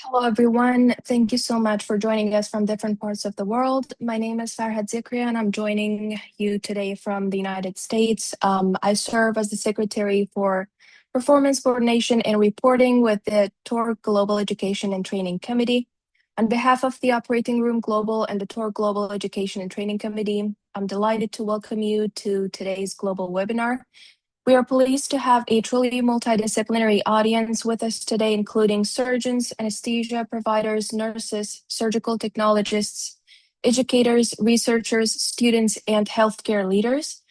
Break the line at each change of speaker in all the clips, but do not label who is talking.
Hello, everyone. Thank you so much for joining us from different parts of the world. My name is Farhad Zikria, and I'm joining you today from the United States. I serve as the Secretary for Performance Coordination and Reporting with the TOR Global Education and Training Committee. On behalf of the Operating Room Global and the TOR Global Education and Training Committee, I'm delighted to welcome you to today's global webinar. We are pleased to have a truly multidisciplinary audience with us today, including surgeons, anesthesia providers, nurses, surgical technologists, educators, researchers, students, and healthcare leaders.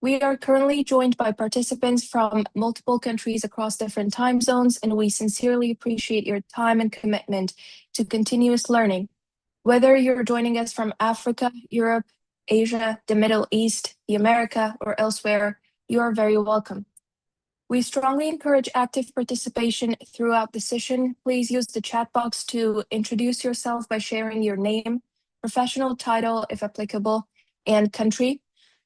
We are currently joined by participants from multiple countries across different time zones, and we sincerely appreciate your time and commitment to continuous learning. Whether you're joining us from Africa, Europe, Asia, the Middle East, the America, or elsewhere, you are very welcome. We strongly encourage active participation throughout the session. Please use the chat box to introduce yourself by sharing your name, professional title, if applicable, and country,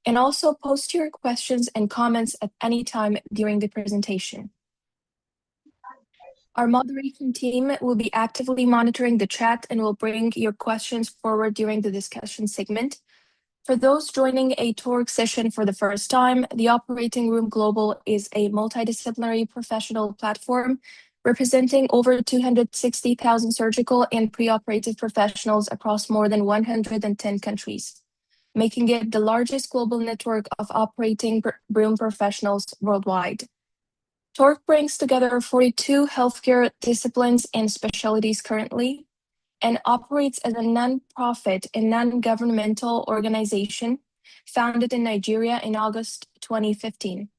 and also post your questions and comments at any time during the presentation. Our moderation team will be actively monitoring the chat and will bring your questions forward during the discussion segment. For those joining a TORC session for the first time, the Operating Room Global is a multidisciplinary professional platform representing over 260,000 surgical and preoperative professionals across more than 110 countries, making it the largest global network of operating room professionals worldwide. TORC brings together 42 healthcare disciplines and specialties currently, and operates as a non-profit and non-governmental organization founded in Nigeria in August 2015.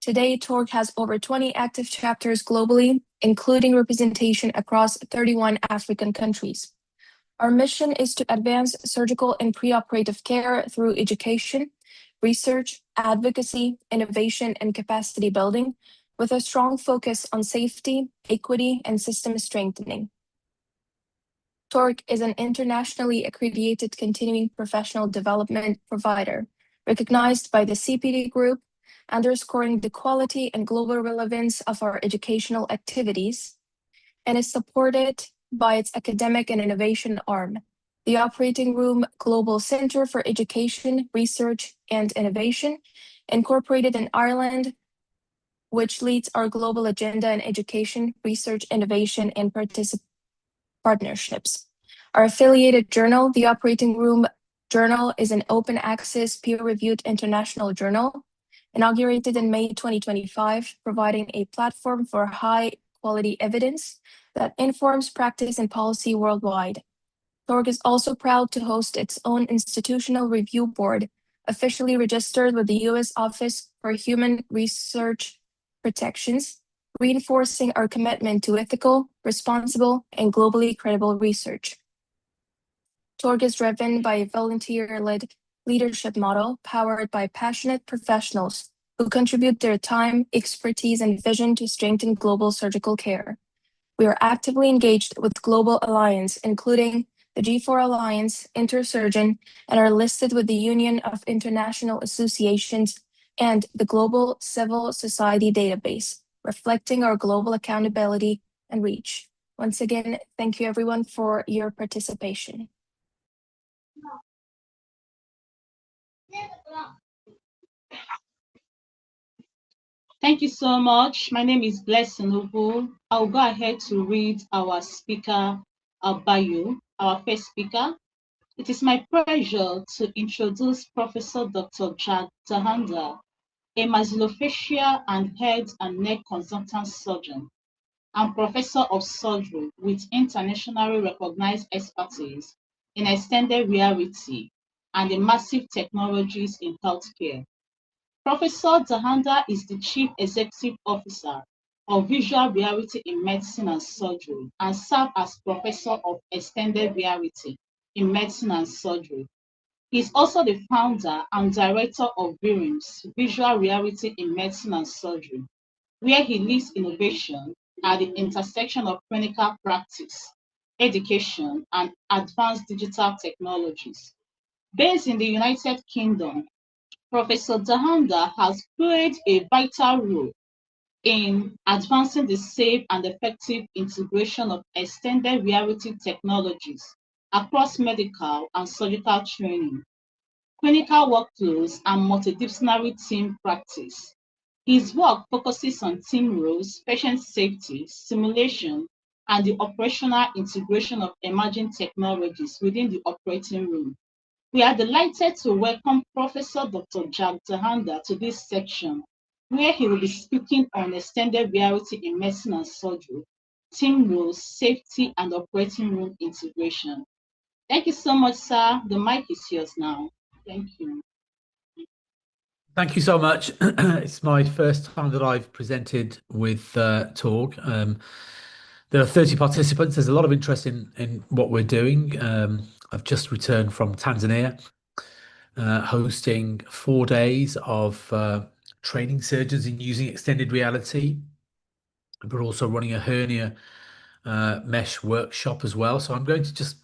Today, TORC has over 20 active chapters globally, including representation across 31 African countries. Our mission is to advance surgical and preoperative care through education, research, advocacy, innovation, and capacity building, with a strong focus on safety, equity, and system strengthening. TORC is an internationally accredited continuing professional development provider, recognized by the CPD Group, underscoring the quality and global relevance of our educational activities, and is supported by its academic and innovation arm, the Operating Room Global Center for Education, Research, and Innovation, incorporated in Ireland, which leads our global agenda in education, research, innovation, and partnerships. Our affiliated journal, the Operating Room Journal, is an open access, peer-reviewed international journal, inaugurated in May 2025, providing a platform for high-quality evidence that informs practice and policy worldwide. TORC is also proud to host its own institutional review board, officially registered with the U.S. Office for Human Research Protections, reinforcing our commitment to ethical, responsible, and globally credible research. TORC is driven by a volunteer-led leadership model powered by passionate professionals who contribute their time, expertise, and vision to strengthen global surgical care. We are actively engaged with global alliance, including the G4 Alliance, Intersurgeon, and are listed with the Union of International Associations and the Global Civil Society Database, reflecting our global accountability and reach. Once again, thank you everyone for your participation.
Thank you so much. My name is Blessing Ubu. I'll go ahead to read our speaker bio, our first speaker. It is my pleasure to introduce Professor Dr. Dhanda, a maxillofacial and head and neck consultant surgeon and professor of surgery with internationally recognized expertise in extended reality and immersive technologies in healthcare. Professor Dhanda is the Chief Executive Officer of Visual Reality in Medicine and Surgery and serves as Professor of Extended Reality in Medicine and Surgery. He is also the founder and director of VIRIMS, Visual Reality in Medicine and Surgery, where he leads innovation at the intersection of clinical practice, education, and advanced digital technologies. Based in the United Kingdom, Professor Dhanda has played a vital role in advancing the safe and effective integration of extended reality technologies across medical and surgical training, clinical workflows, and multidisciplinary team practice. His work focuses on team roles, patient safety, simulation, and the operational integration of emerging technologies within the operating room. We are delighted to welcome Professor Dr. Dhanda to this section, where he will be speaking on extended reality in medicine and surgery, team roles, safety, and operating room integration. Thank you so much, sir. The mic is yours now. Thank you.
Thank you so much. It's my first time that I've presented with talk. There are 30 participants. There's a lot of interest in what we're doing. I've just returned from Tanzania, hosting 4 days of training surgeons in using extended reality. We're also running a hernia mesh workshop as well. So I'm going to just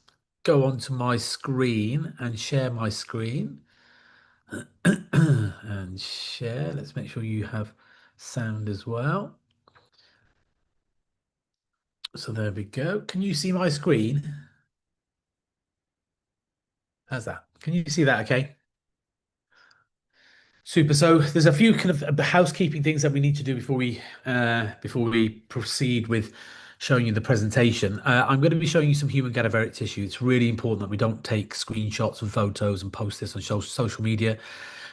go onto my screen and share my screen. And share. Let's make sure you have sound as well. So there we go. Can you see my screen? How's that? Can you see that okay? Super. So there's a few kind of housekeeping things that we need to do before we proceed with showing you the presentation. I'm going to be showing you some human cadaveric tissue. It's really important that we don't take screenshots and photos and post this on social media,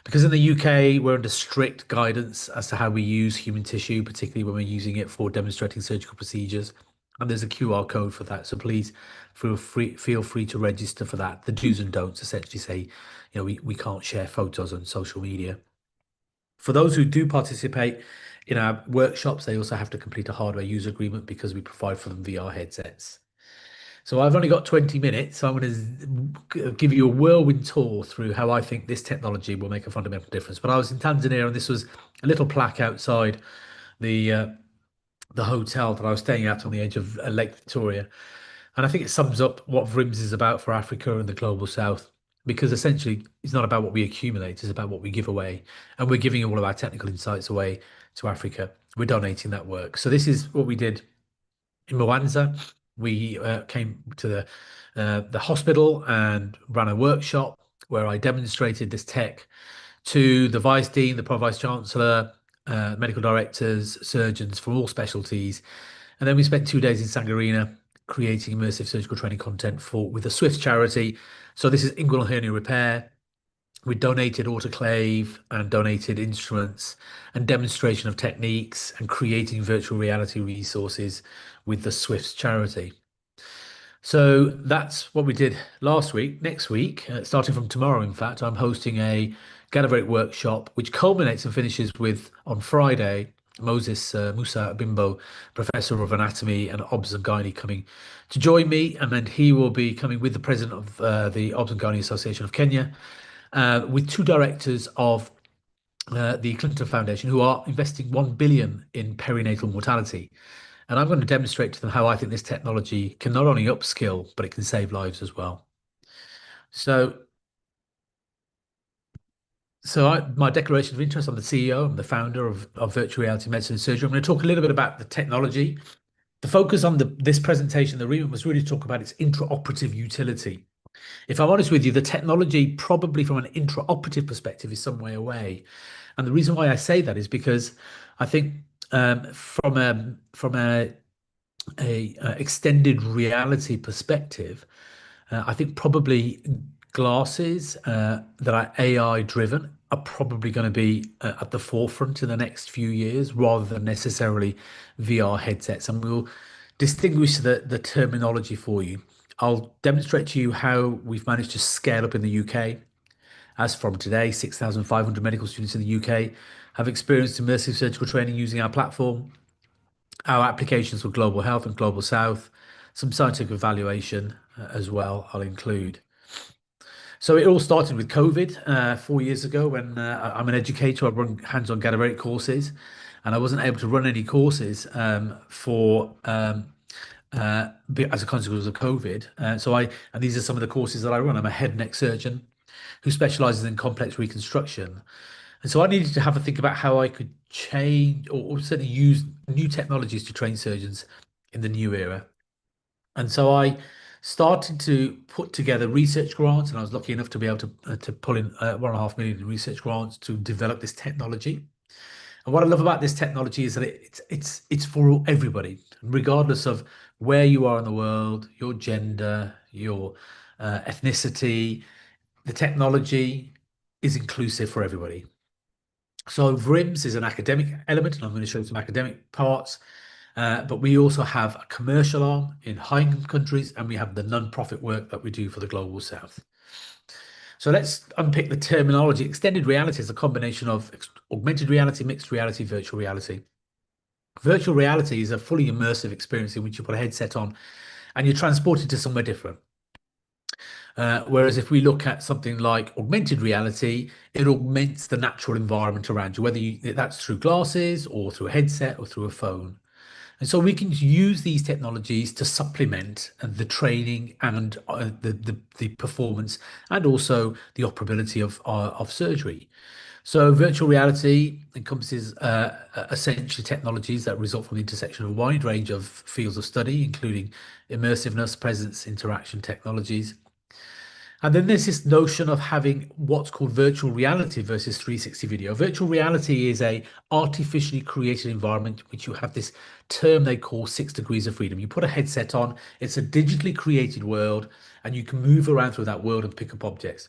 because in the UK we're under strict guidance as to how we use human tissue, particularly when we're using it for demonstrating surgical procedures. And there's a QR code for that, so please feel free to register for that. The do's and don'ts essentially say, we can't share photos on social media. For those who do participate in our workshops, they also have to complete a hardware user agreement because we provide for them VR headsets. So I've only got 20 minutes, so I'm going to give you a whirlwind tour through how I think this technology will make a fundamental difference. But I was in Tanzania, and this was a little plaque outside the hotel that I was staying at on the edge of Lake Victoria. And I think it sums up what VRIMS is about for Africa and the global south, because essentially it's not about what we accumulate, it's about what we give away. And we're giving all of our technical insights away to Africa. We're donating that work. So this is what we did in Mwanza. We came to the hospital and ran a workshop where I demonstrated this tech to the Vice Dean, the Pro Vice Chancellor, medical directors, surgeons from all specialties. And then we spent 2 days in Sangarina creating immersive surgical training content with the Swift charity. So this is inguinal hernia repair. We donated autoclave and donated instruments and demonstration of techniques and creating virtual reality resources with the Swift charity. So that's what we did last week. Next week, starting from tomorrow, in fact, I'm hosting a cadaveric workshop, which culminates and finishes with, on Friday, Moses Musa Bimbo, Professor of Anatomy and Obs and Gynae, coming to join me. And then he will be coming with the President of the Obs and Gynae Association of Kenya, with two directors of the Clinton Foundation, who are investing 1 billion in perinatal mortality. And I'm going to demonstrate to them how I think this technology can not only upskill, but it can save lives as well. So my declaration of interest, I'm the CEO, I'm the founder of Virtual Reality Medicine and Surgery. I'm going to talk a little bit about the technology. The focus on this presentation, the remit, was really to talk about its intraoperative utility. If I'm honest with you, the technology probably from an intraoperative perspective is some way away. And the reason why I say that is because I think from a extended reality perspective, I think probably glasses that are AI driven are probably going to be at the forefront in the next few years, rather than necessarily VR headsets. And we'll distinguish the terminology for you. I'll demonstrate to you how we've managed to scale up in the UK. As from today, 6,500 medical students in the UK have experienced immersive surgical training using our platform. Our applications for global health and global south, some scientific evaluation as well, I'll include. So it all started with COVID 4 years ago, when I'm an educator. I run hands-on cadaveric courses, and I wasn't able to run any courses as a consequence of COVID. And these are some of the courses that I run. I'm a head and neck surgeon who specializes in complex reconstruction. And so I needed to have a think about how I could change or certainly use new technologies to train surgeons in the new era. And so I started to put together research grants, and I was lucky enough to be able to pull in 1.5 million in research grants to develop this technology. And what I love about this technology is that it's for everybody, regardless of where you are in the world, your gender, your ethnicity. The technology is inclusive for everybody. So VRIMS is an academic element, and I'm going to show you some academic parts. But we also have a commercial arm in high-income countries, and we have the non-profit work that we do for the Global South. So let's unpick the terminology. Extended reality is a combination of augmented reality, mixed reality, virtual reality. Virtual reality is a fully immersive experience in which you put a headset on and you're transported to somewhere different. Whereas if we look at something like augmented reality, it augments the natural environment around you, whether that's through glasses or through a headset or through a phone. And so we can use these technologies to supplement the training and the performance and also the operability of surgery. So virtual reality encompasses essentially technologies that result from the intersection of a wide range of fields of study, including immersiveness, presence, interaction technologies. And then there's this notion of having what's called virtual reality versus 360 video. Virtual reality is a artificially created environment which you have this term they call 6 degrees of freedom. You put a headset on, it's a digitally created world, and you can move around through that world and pick up objects.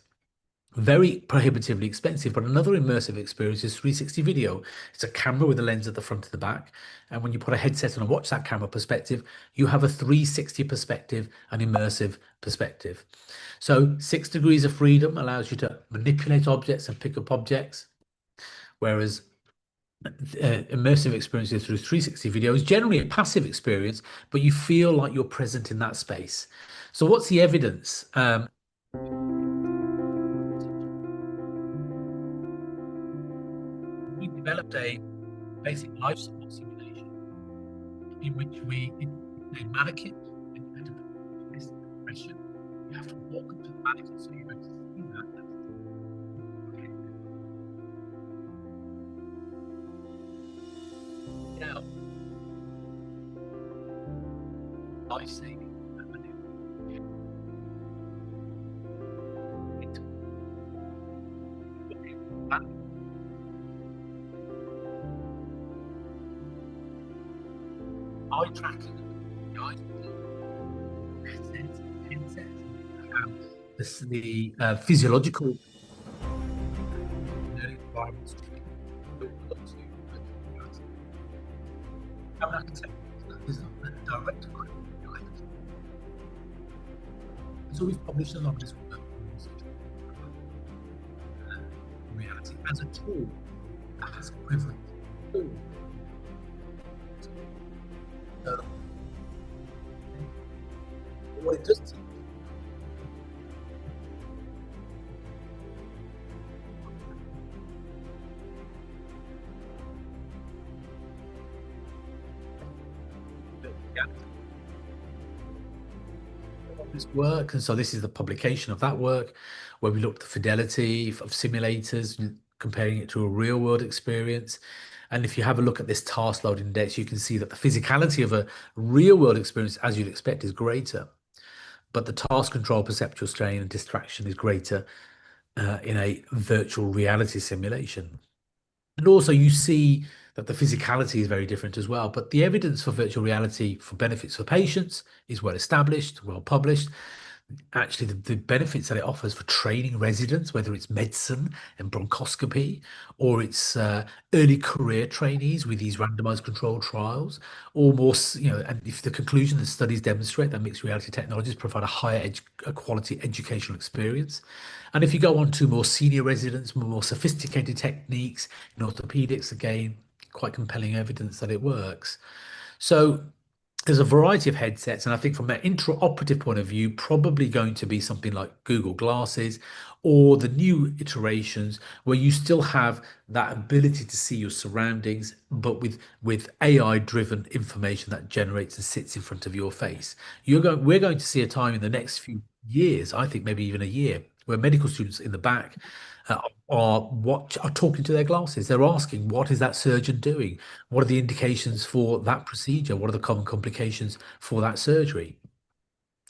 Very prohibitively expensive, but another immersive experience is 360 video. It's a camera with a lens at the front and the back. And when you put a headset on and watch that camera perspective, you have a 360 perspective, an immersive perspective. So 6 degrees of freedom allows you to manipulate objects and pick up objects, whereas immersive experiences through 360 video is generally a passive experience, but you feel like you're present in that space. So what's the evidence? We developed a basic life support simulation in which we a mannequin and you had to put this pressure. You have to walk up to the mannequin so you're able to see that. Now, life saving. Eye tracking, the eye the physiological learning environments. So we've published a lot of this work reality as a tool, as equivalent. What it does this work, and so this is the publication of that work where we looked at the fidelity of simulators, comparing it to a real world experience. And if you have a look at this task load index, you can see that the physicality of a real world experience, as you'd expect, is greater, but the task control, perceptual strain and distraction is greater in a virtual reality simulation. And also you see that the physicality is very different as well. But the evidence for virtual reality for benefits for patients is well established, well published. Actually, the benefits that it offers for training residents, whether it's medicine and bronchoscopy, or it's early career trainees with these randomized controlled trials, or more, and if the conclusion that studies demonstrate that mixed reality technologies provide a higher quality educational experience. And if you go on to more senior residents, more sophisticated techniques in orthopedics, again, quite compelling evidence that it works. So there's a variety of headsets, and I think from an intraoperative point of view, probably going to be something like Google Glasses or the new iterations where you still have that ability to see your surroundings, but with AI-driven information that generates and sits in front of your face. We're going to see a time in the next few years, I think maybe even a year, where medical students in the back are talking to their glasses. They're asking, what is that surgeon doing? What are the indications for that procedure? What are the common complications for that surgery?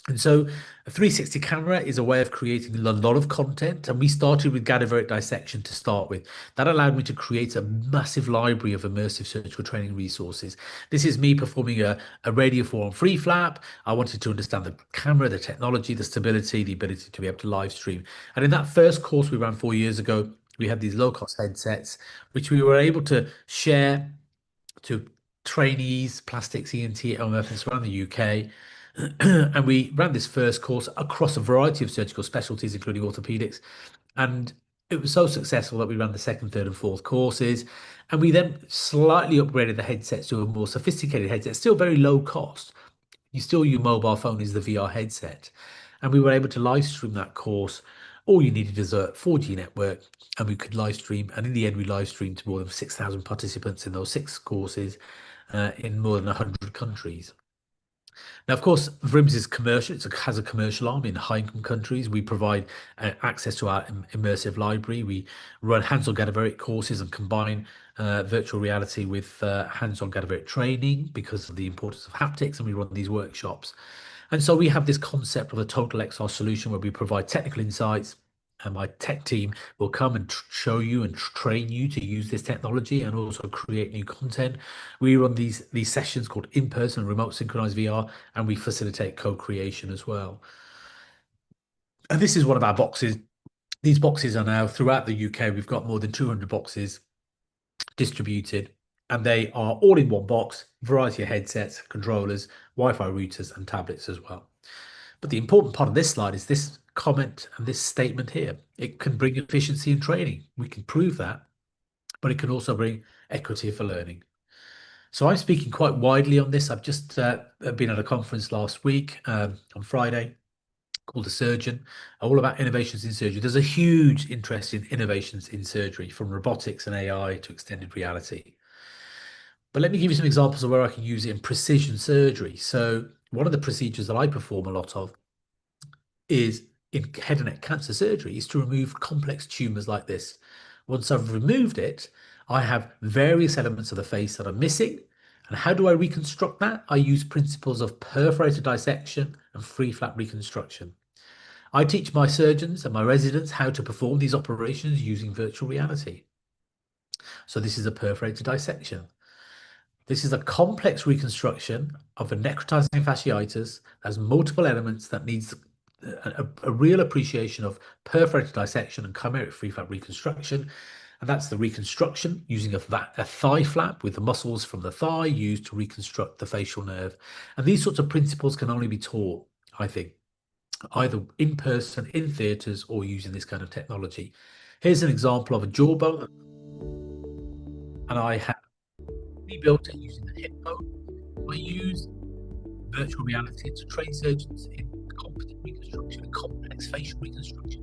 And so a 360 camera is a way of creating a lot of content. And we started with cadaveric dissection to start with. That allowed me to create a massive library of immersive surgical training resources. This is me performing a radio four on free flap. I wanted to understand the camera, the technology, the stability, the ability to be able to live stream. And in that first course we ran 4 years ago, we had these low-cost headsets, which we were able to share to trainees, plastics, ENT, OMFs around the UK. And we ran this first course across a variety of surgical specialties, including orthopedics. And it was so successful that we ran the second, third, and fourth courses. And we then slightly upgraded the headsets to a more sophisticated headset, still very low cost. You still use mobile phone as the VR headset. And we were able to live stream that course. All you needed is a 4G network, and we could live stream. And in the end, we live streamed to more than 6,000 participants in those 6 courses in more than 100 countries. Now, of course, VRIMS is commercial. It has a commercial arm in high-income countries. We provide access to our immersive library. We run hands-on cadaveric courses and combine virtual reality with hands-on cadaveric training because of the importance of haptics, and we run these workshops. And so we have this concept of a total XR solution where we provide technical insights, and my tech team will come and show you and train you to use this technology and also create new content. We run these sessions called in-person remote synchronized VR, and we facilitate co-creation as well. And this is one of our boxes. These boxes are now throughout the UK. We've got more than 200 boxes distributed, and they are all in one box, variety of headsets, controllers, Wi-Fi routers, and tablets as well. But the important part of this slide is this comment and this statement here. It can bring efficiency in training. We can prove that, but it can also bring equity for learning. So I'm speaking quite widely on this. I've just been at a conference last week on Friday called The Surgeon, all about innovations in surgery. There's a huge interest in innovations in surgery, from robotics and AI to extended reality. But let me give you some examples of where I can use it in precision surgery. So one of the procedures that I perform a lot of is in head and neck cancer surgery is to remove complex tumors like this. Once I've removed it, I have various elements of the face that are missing. And how do I reconstruct that? I use principles of perforated dissection and free flap reconstruction. I teach my surgeons and my residents how to perform these operations using virtual reality. So this is a perforated dissection. This is a complex reconstruction of a necrotizing fasciitis that has multiple elements that needs a real appreciation of perforated dissection and chimeric free flap reconstruction. And that's the reconstruction using a thigh flap with the muscles from the thigh used to reconstruct the facial nerve. And these sorts of principles can only be taught, I think, either in person, in theatres, or using this kind of technology. Here's an example of a jawbone, and I have rebuilt it using the hip bone. I use virtual reality to train surgeons in competent reconstruction and complex facial reconstruction,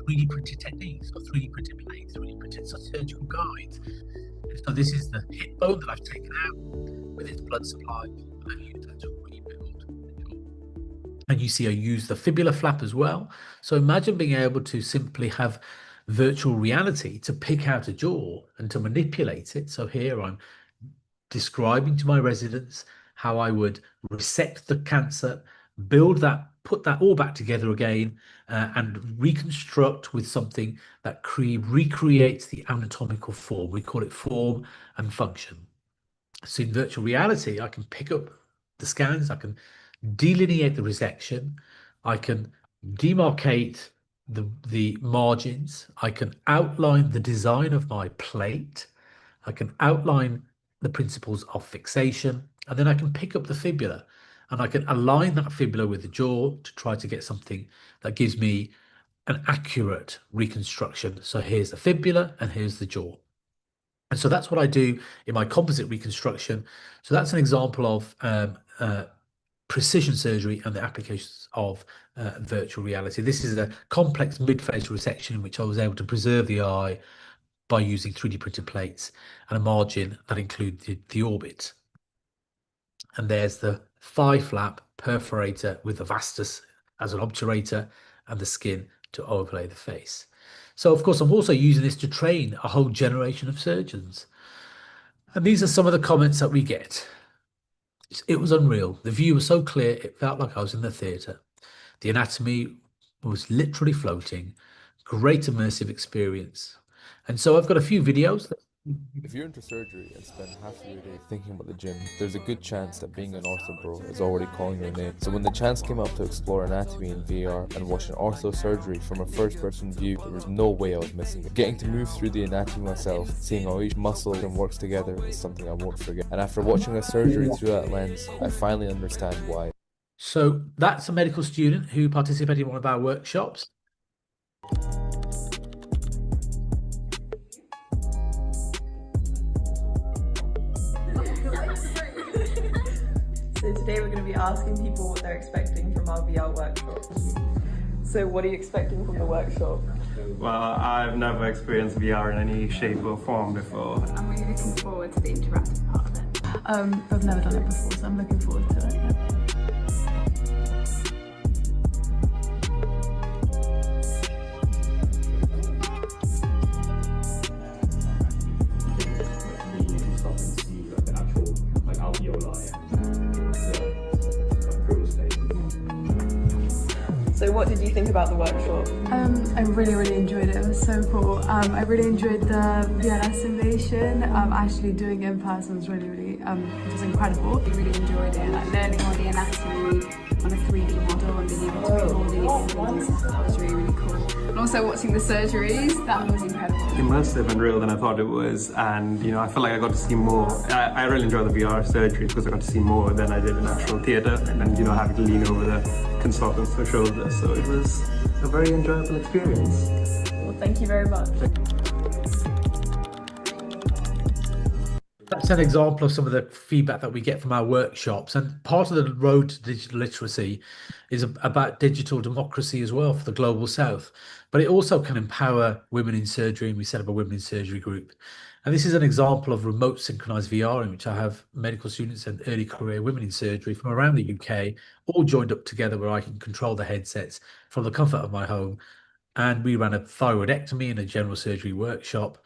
3D printed techniques, or 3D printed plates, 3D printed surgical guides. And so this is the hip bone that I've taken out with its blood supply, and I've used that to rebuild the jaw. And you see I use the fibula flap as well. So imagine being able to simply have virtual reality to pick out a jaw and to manipulate it. So here I'm describing to my residents how I would resect the cancer, build that, put that all back together again, and reconstruct with something that recreates the anatomical form. We call it form and function. So in virtual reality, I can pick up the scans, I can delineate the resection, I can demarcate the margins, I can outline the design of my plate, I can outline the principles of fixation, and then I can pick up the fibula and I can align that fibula with the jaw to try to get something that gives me an accurate reconstruction. So here's the fibula and here's the jaw. And so that's what I do in my composite reconstruction. So that's an example of precision surgery and the applications of virtual reality. This is a complex mid-facial resection in which I was able to preserve the eye by using 3D printed plates and a margin that included the orbit. And there's the thigh flap perforator with the vastus as an obturator and the skin to overlay the face. So, of course, I'm also using this to train a whole generation of surgeons. And these are some of the comments that we get. It was unreal. The view was so clear, it felt like I was in the theatre. The anatomy was literally floating. Great immersive experience. And so I've got a few videos.
If you're into surgery and spend half of your day thinking about the gym, there's a good chance that being an ortho bro is already calling your name. So when the chance came up to explore anatomy in VR and watch an ortho surgery from a first-person view, there was no way I was missing it. Getting to move through the anatomy myself, seeing how each muscle works together is something I won't forget. And after watching a surgery through that lens, I finally understand why.
So that's a medical student who participated in one of our workshops.
So today we're going to be asking people what they're expecting from our VR workshop. So what are you expecting from the workshop?
Well, I've never experienced VR in any shape or form before.
I'm really looking forward to the interactive part of it.
I've never done it before, so I'm looking forward to it. Yeah. So what did you think about the workshop?
I really enjoyed it. It was so cool. I really enjoyed the VLS simulation. Actually doing it in person was really it was incredible. I really enjoyed it, like learning all the anatomy on a 3D model and being able to make all the images. That was really cool. And also watching the surgeries, that was incredible.
Immersive and real than I thought it was, and I feel like I got to see more. I really enjoyed the VR surgery because I got to see more than I did in actual theatre, and then having to lean over the consultant's shoulder. So it was a very enjoyable experience.
Well, thank you very much.
That's an example of some of the feedback that we get from our workshops. And part of the road to digital literacy is about digital democracy as well for the global south. But it also can empower women in surgery, and we set up a women in surgery group. And this is an example of remote synchronized VR in which I have medical students and early career women in surgery from around the UK, all joined up together where I can control the headsets from the comfort of my home. And we ran a thyroidectomy and a general surgery workshop.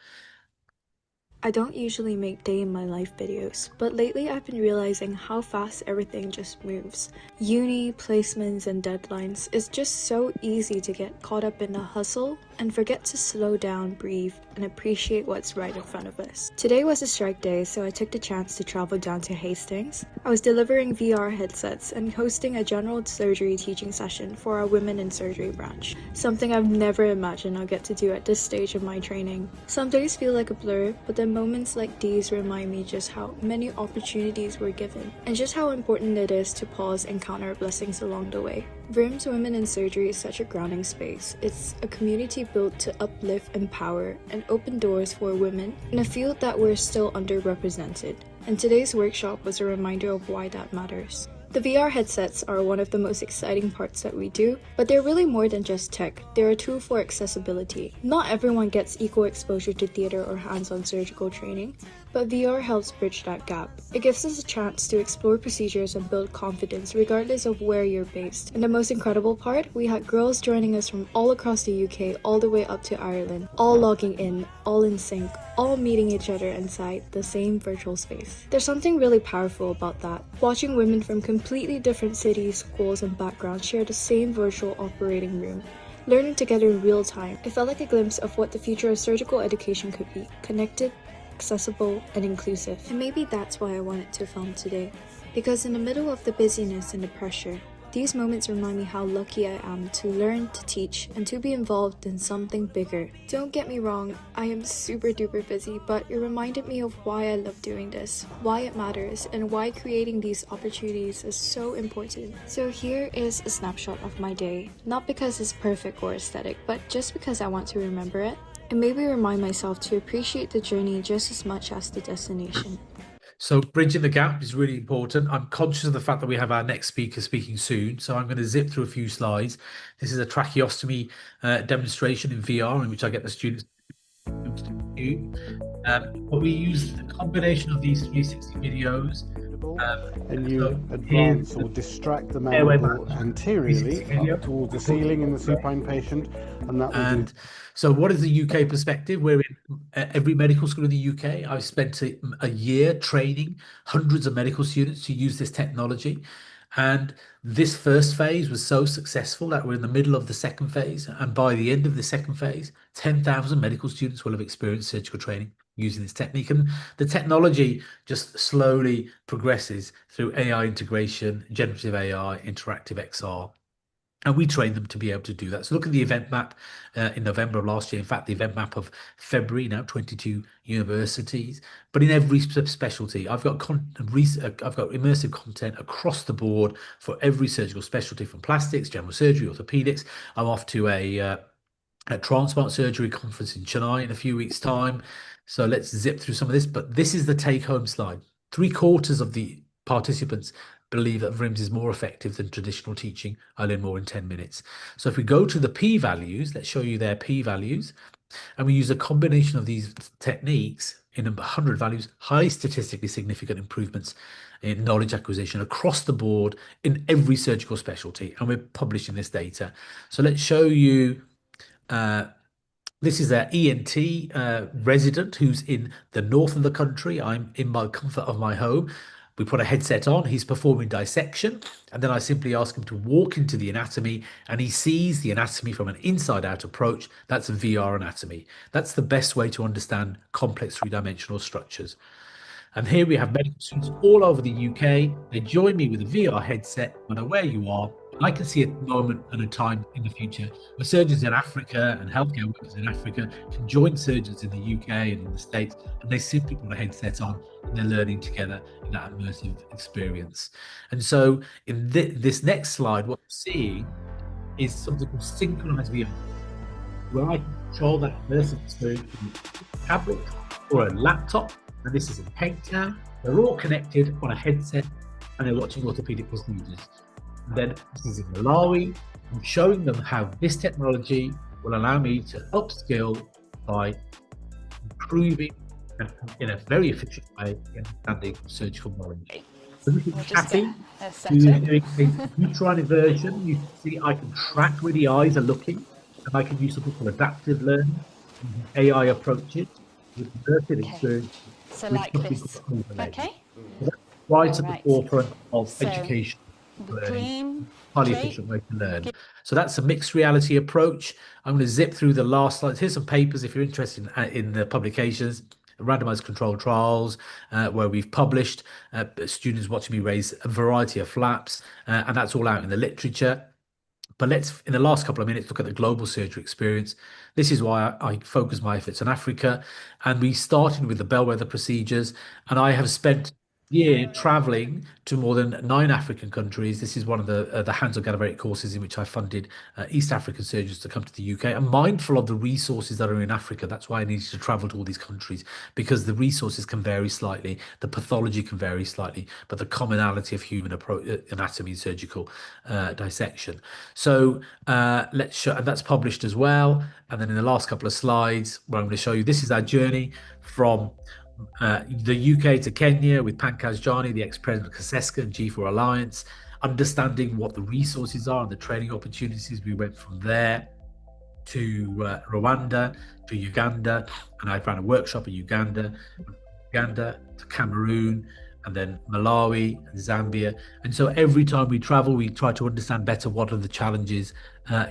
I don't usually make day in my life videos, but lately I've been realizing how fast everything just moves. Uni, placements, and deadlines. It's just so easy to get caught up in the hustle and forget to slow down, breathe, and appreciate what's right in front of us. Today was a strike day, so I took the chance to travel down to Hastings. I was delivering VR headsets and hosting a general surgery teaching session for our women in surgery branch, something I've never imagined I'll get to do at this stage of my training. Some days feel like a blur, but then moments like these remind me just how many opportunities we're given, and just how important it is to pause and count our blessings along the way. VRIM's Women in Surgery is such a grounding space. It's a community built to uplift, empower, and open doors for women in a field that we're still underrepresented. And today's workshop was a reminder of why that matters. The VR headsets are one of the most exciting parts that we do, but they're really more than just tech. They're a tool for accessibility. Not everyone gets equal exposure to theater or hands-on surgical training, but VR helps bridge that gap. It gives us a chance to explore procedures and build confidence regardless of where you're based. And the most incredible part, we had girls joining us from all across the UK all the way up to Ireland, all logging in, all in sync, all meeting each other inside the same virtual space. There's something really powerful about that. Watching women from completely different cities, schools, and backgrounds share the same virtual operating room, learning together in real time. It felt like a glimpse of what the future of surgical education could be: connected, accessible, and inclusive. And maybe that's why I wanted to film today. Because in the middle of the busyness and the pressure, these moments remind me how lucky I am to learn, to teach, and to be involved in something bigger. Don't get me wrong, I am super duper busy, but it reminded me of why I love doing this, why it matters, and why creating these opportunities is so important. So here is a snapshot of my day, not because it's perfect or aesthetic, but just because I want to remember it, and maybe remind myself to appreciate the journey just as much as the destination.
So bridging the gap is really important. I'm conscious of the fact that we have our next speaker speaking soon, so I'm going to zip through a few slides. This is a tracheostomy demonstration in VR in which I get the students to do. But we use the combination of these 360 videos
medical, and you
So
advance
here's
or distract the
airway
mandible
management.
anteriorly
Video.
up towards the ceiling in the supine patient, and that will do.
And so, what is the UK perspective? We're in every medical school in the UK. I've spent a year training hundreds of medical students to use this technology. And this first phase was so successful that we're in the middle of the second phase. And by the end of the second phase, 10,000 medical students will have experienced surgical training using this technique. And the technology just slowly progresses through AI integration, generative AI, interactive XR, and we train them to be able to do that. So look at the event map in November of last year. In fact, the event map of February, now 22 universities. But in every specialty, I've got immersive content across the board for every surgical specialty, from plastics, general surgery, orthopedics. I'm off to a transplant surgery conference in Chennai in a few weeks' time. So let's zip through some of this. But this is the take-home slide. 3/4 of the participants believe that VRIMS is more effective than traditional teaching. I learn more in 10 minutes. So if we go to the p-values, let's show you their p-values, and we use a combination of these techniques in 100 values, highly statistically significant improvements in knowledge acquisition across the board in every surgical specialty. And we're publishing this data. So let's show you this is an ENT resident who's in the north of the country. I'm in my comfort of my home. We put a headset on, he's performing dissection, and then I simply ask him to walk into the anatomy, and he sees the anatomy from an inside-out approach. That's VR anatomy. That's the best way to understand complex three-dimensional structures. And here we have medical students all over the UK. They join me with a VR headset, no matter where you are. I can see a moment and a time in the future where surgeons in Africa and healthcare workers in Africa can join surgeons in the UK and in the States, and they simply put a headset on and they're learning together in that immersive experience. And so in this next slide, what we're seeing is something called synchronized VR, where I can control that immersive experience with a tablet or a laptop. And this is in Cape Town. They're all connected on a headset and they're watching orthopedic procedures. And then this is in Malawi. I'm showing them how this technology will allow me to upskill by improving and in a very efficient way understanding surgical knowledge. So this is Kathy, who's doing a uterine inversion. You can see I can track where the eyes are looking, and I can use something called adaptive learning, AI approaches with immersive experience.
So like this. Okay.
So that's right at the forefront of education,
Green,
highly efficient way to learn. So that's a mixed reality approach. I'm going to zip through the last slides. Here's some papers if you're interested in the publications. Randomized controlled trials where we've published students watching me raise a variety of flaps, and that's all out in the literature. But let's, in the last couple of minutes, look at the global surgery experience. This is why I focus my efforts on Africa. And we started with the bellwether procedures. And I have spent a year traveling to more than 9 African countries. This is one of the hands-on cadaveric courses in which I funded East African surgeons to come to the UK. I'm mindful of the resources that are in Africa. That's why I needed to travel to all these countries, because the resources can vary slightly, the pathology can vary slightly, but the commonality of human anatomy and surgical dissection. So let's show, and that's published as well. And then in the last couple of slides, where I'm going to show you, this is our journey from the UK to Kenya with Pankaj Jani, the ex-president of CASESCA and G4 Alliance, understanding what the resources are and the training opportunities. We went from there to Rwanda, to Uganda, and I ran a workshop in Uganda to Cameroon, and then Malawi and Zambia. And so every time we travel, we try to understand better what are the challenges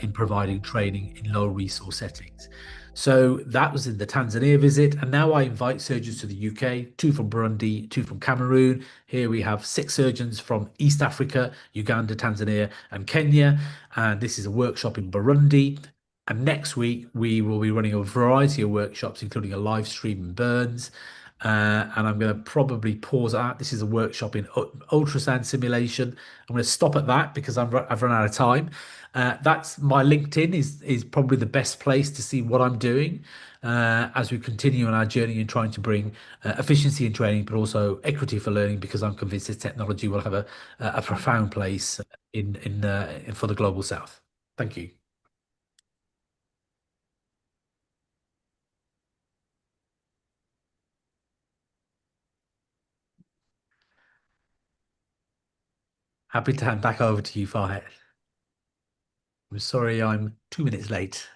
in providing training in low resource settings. So that was in the Tanzania visit. And now I invite surgeons to the UK, 2 from Burundi, 2 from Cameroon. Here we have 6 surgeons from East Africa, Uganda, Tanzania, and Kenya. And this is a workshop in Burundi. And next week, we will be running a variety of workshops, including a live stream in Burns. And I'm going to probably pause that. This is a workshop in ultrasound simulation. I'm going to stop at that because I've run out of time. That's my LinkedIn is probably the best place to see what I'm doing as we continue on our journey in trying to bring efficiency in training, but also equity for learning, because I'm convinced this technology will have a profound place for the global south. Thank you. Happy to hand back over to you, Farhat. I'm sorry I'm 2 minutes late.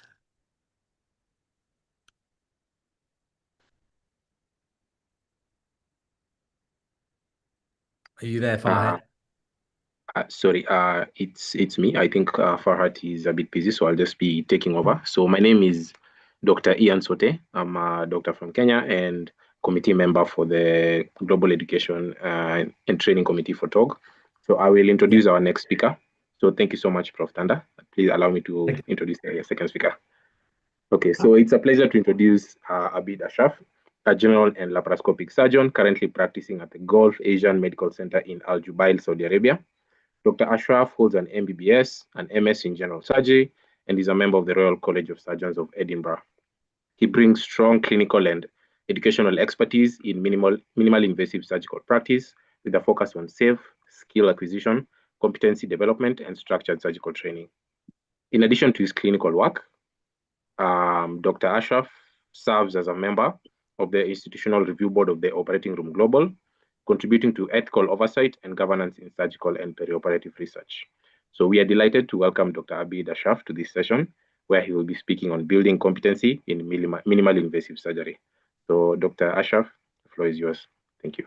Are you there, Farhat?
Sorry, it's me. I think Farhat is a bit busy, so I'll just be taking over. So my name is Dr. Ian Sote. I'm a doctor from Kenya and committee member for the Global Education and Training Committee for TOG. So I will introduce our next speaker. So thank you so much, Prof. Dhanda. Please allow me to introduce the second speaker. Okay, so it's a pleasure to introduce Aabid Ashraf, a general and laparoscopic surgeon currently practicing at the Gulf Asian Medical Center in Al Jubail, Saudi Arabia. Dr. Ashraf holds an MBBS, an MS in general surgery, and is a member of the Royal College of Surgeons of Edinburgh. He brings strong clinical and educational expertise in minimal invasive surgical practice with a focus on safe, skill acquisition, competency development, and structured surgical training. In addition to his clinical work, Dr. Ashraf serves as a member of the Institutional Review Board of the Operating Room Global, contributing to ethical oversight and governance in surgical and perioperative research. So we are delighted to welcome Dr. Aabid Ashraf to this session, where he will be speaking on building competency in minimal invasive surgery. So Dr. Ashraf, the floor is yours. Thank you.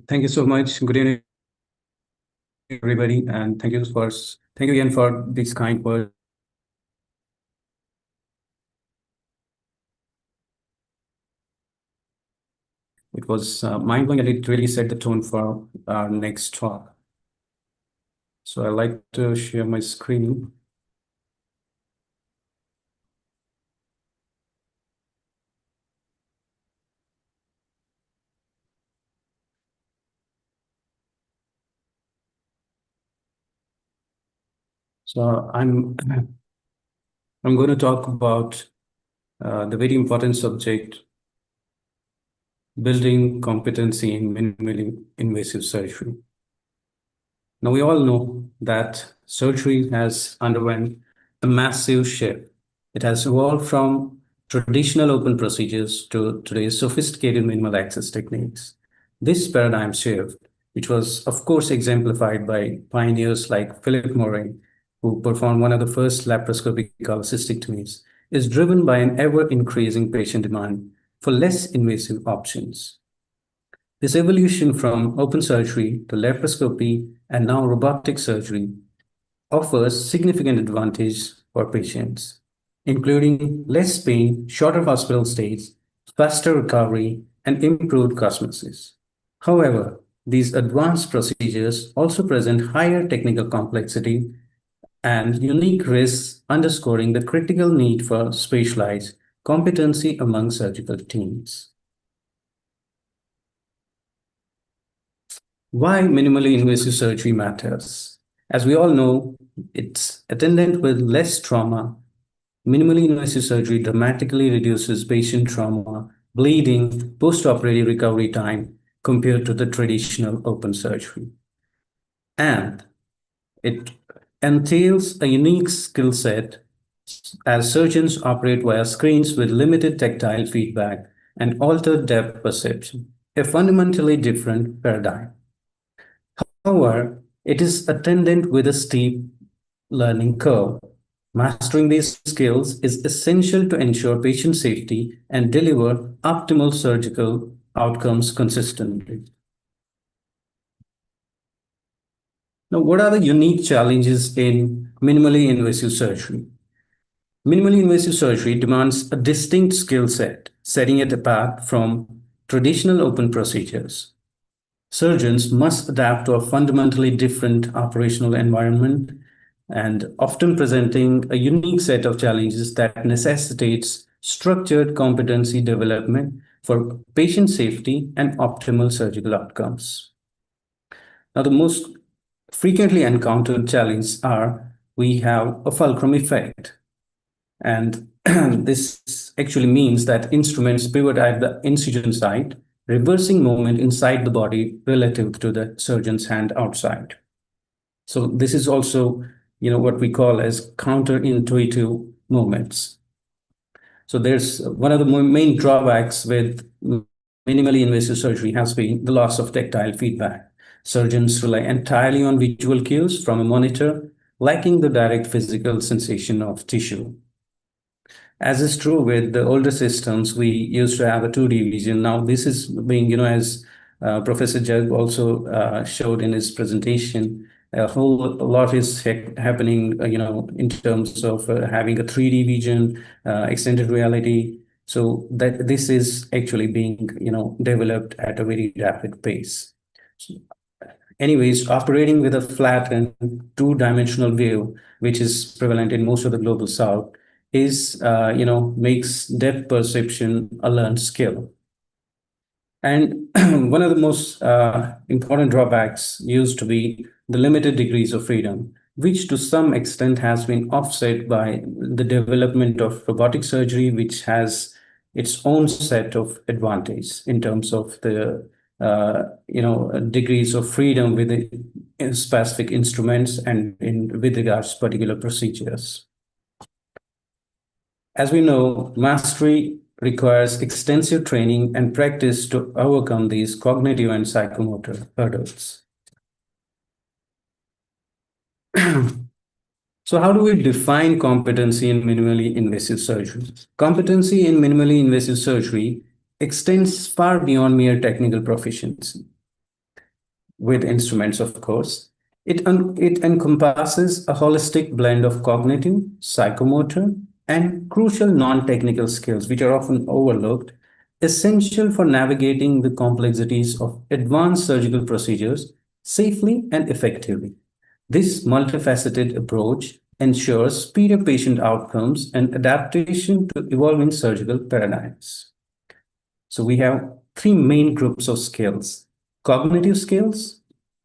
Thank you so much. Good evening, everybody, and thank you again for these kind words. It was mind-blowing, and it really set the tone for our next talk. So I'd like to share my screen. So I'm going to talk about the very important subject, building competency in minimally invasive surgery. Now, we all know that surgery has underwent a massive shift. It has evolved from traditional open procedures to today's sophisticated minimal access techniques. This paradigm shift, which was, of course, exemplified by pioneers like Philip Morey, who performed one of the first laparoscopic cystectomies, is driven by an ever-increasing patient demand for less invasive options. This evolution from open surgery to laparoscopy and now robotic surgery offers significant advantages for patients, including less pain, shorter hospital stays, faster recovery, and improved cosmesis. However, these advanced procedures also present higher technical complexity and unique risks, underscoring the critical need for specialized competency among surgical teams. Why minimally invasive surgery matters? As we all know, it's attendant with less trauma. Minimally invasive surgery dramatically reduces patient trauma, bleeding, post-operative recovery time compared to the traditional open surgery. And it entails a unique skill set as surgeons operate via screens with limited tactile feedback and altered depth perception, a fundamentally different paradigm. However, it is attendant with a steep learning curve. Mastering these skills is essential to ensure patient safety and deliver optimal surgical outcomes consistently. Now, what are the unique challenges in minimally invasive surgery? Minimally invasive surgery demands a distinct skill set, setting it apart from traditional open procedures. Surgeons must adapt to a fundamentally different operational environment and often presenting a unique set of challenges that necessitates structured competency development for patient safety and optimal surgical outcomes. Now, the most frequently encountered challenges are we have a fulcrum effect. And this actually means that instruments pivot at the incision site, reversing movement inside the body relative to the surgeon's hand outside. So this is also, what we call as counterintuitive movements. So there's one of the main drawbacks with minimally invasive surgery has been the loss of tactile feedback. Surgeons rely entirely on visual cues from a monitor, lacking the direct physical sensation of tissue. As is true with the older systems, we used to have a 2D vision. Now this is being, as Professor Jug also showed in his presentation, a whole lot is happening, in terms of having a 3D vision, extended reality. So that this is actually being, developed at a very rapid pace. Anyways, operating with a flat and two-dimensional view, which is prevalent in most of the global south, is, makes depth perception a learned skill. And one of the most important drawbacks used to be the limited degrees of freedom, which to some extent has been offset by the development of robotic surgery, which has its own set of advantages in terms of the degrees of freedom with the specific instruments and with regards to particular procedures. As we know, mastery requires extensive training and practice to overcome these cognitive and psychomotor hurdles. So how do we define competency in minimally invasive surgery? Competency in minimally invasive surgery extends far beyond mere technical proficiency. With instruments, of course, it encompasses a holistic blend of cognitive, psychomotor, and crucial non-technical skills, which are often overlooked, essential for navigating the complexities of advanced surgical procedures safely and effectively. This multifaceted approach ensures speedier patient outcomes and adaptation to evolving surgical paradigms. So we have three main groups of skills: cognitive skills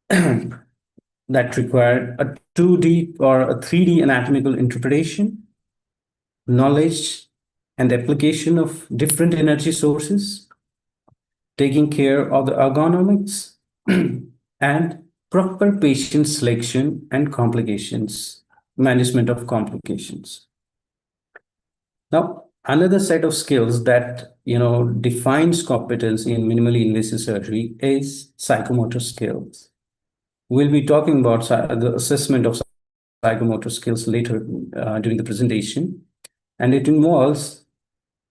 that require a 2D or a 3D anatomical interpretation, knowledge and application of different energy sources, taking care of the ergonomics, and proper patient selection and complications, management of complications. Now, another set of skills that defines competency in minimally invasive surgery is psychomotor skills. We'll be talking about the assessment of psychomotor skills later during the presentation, and it involves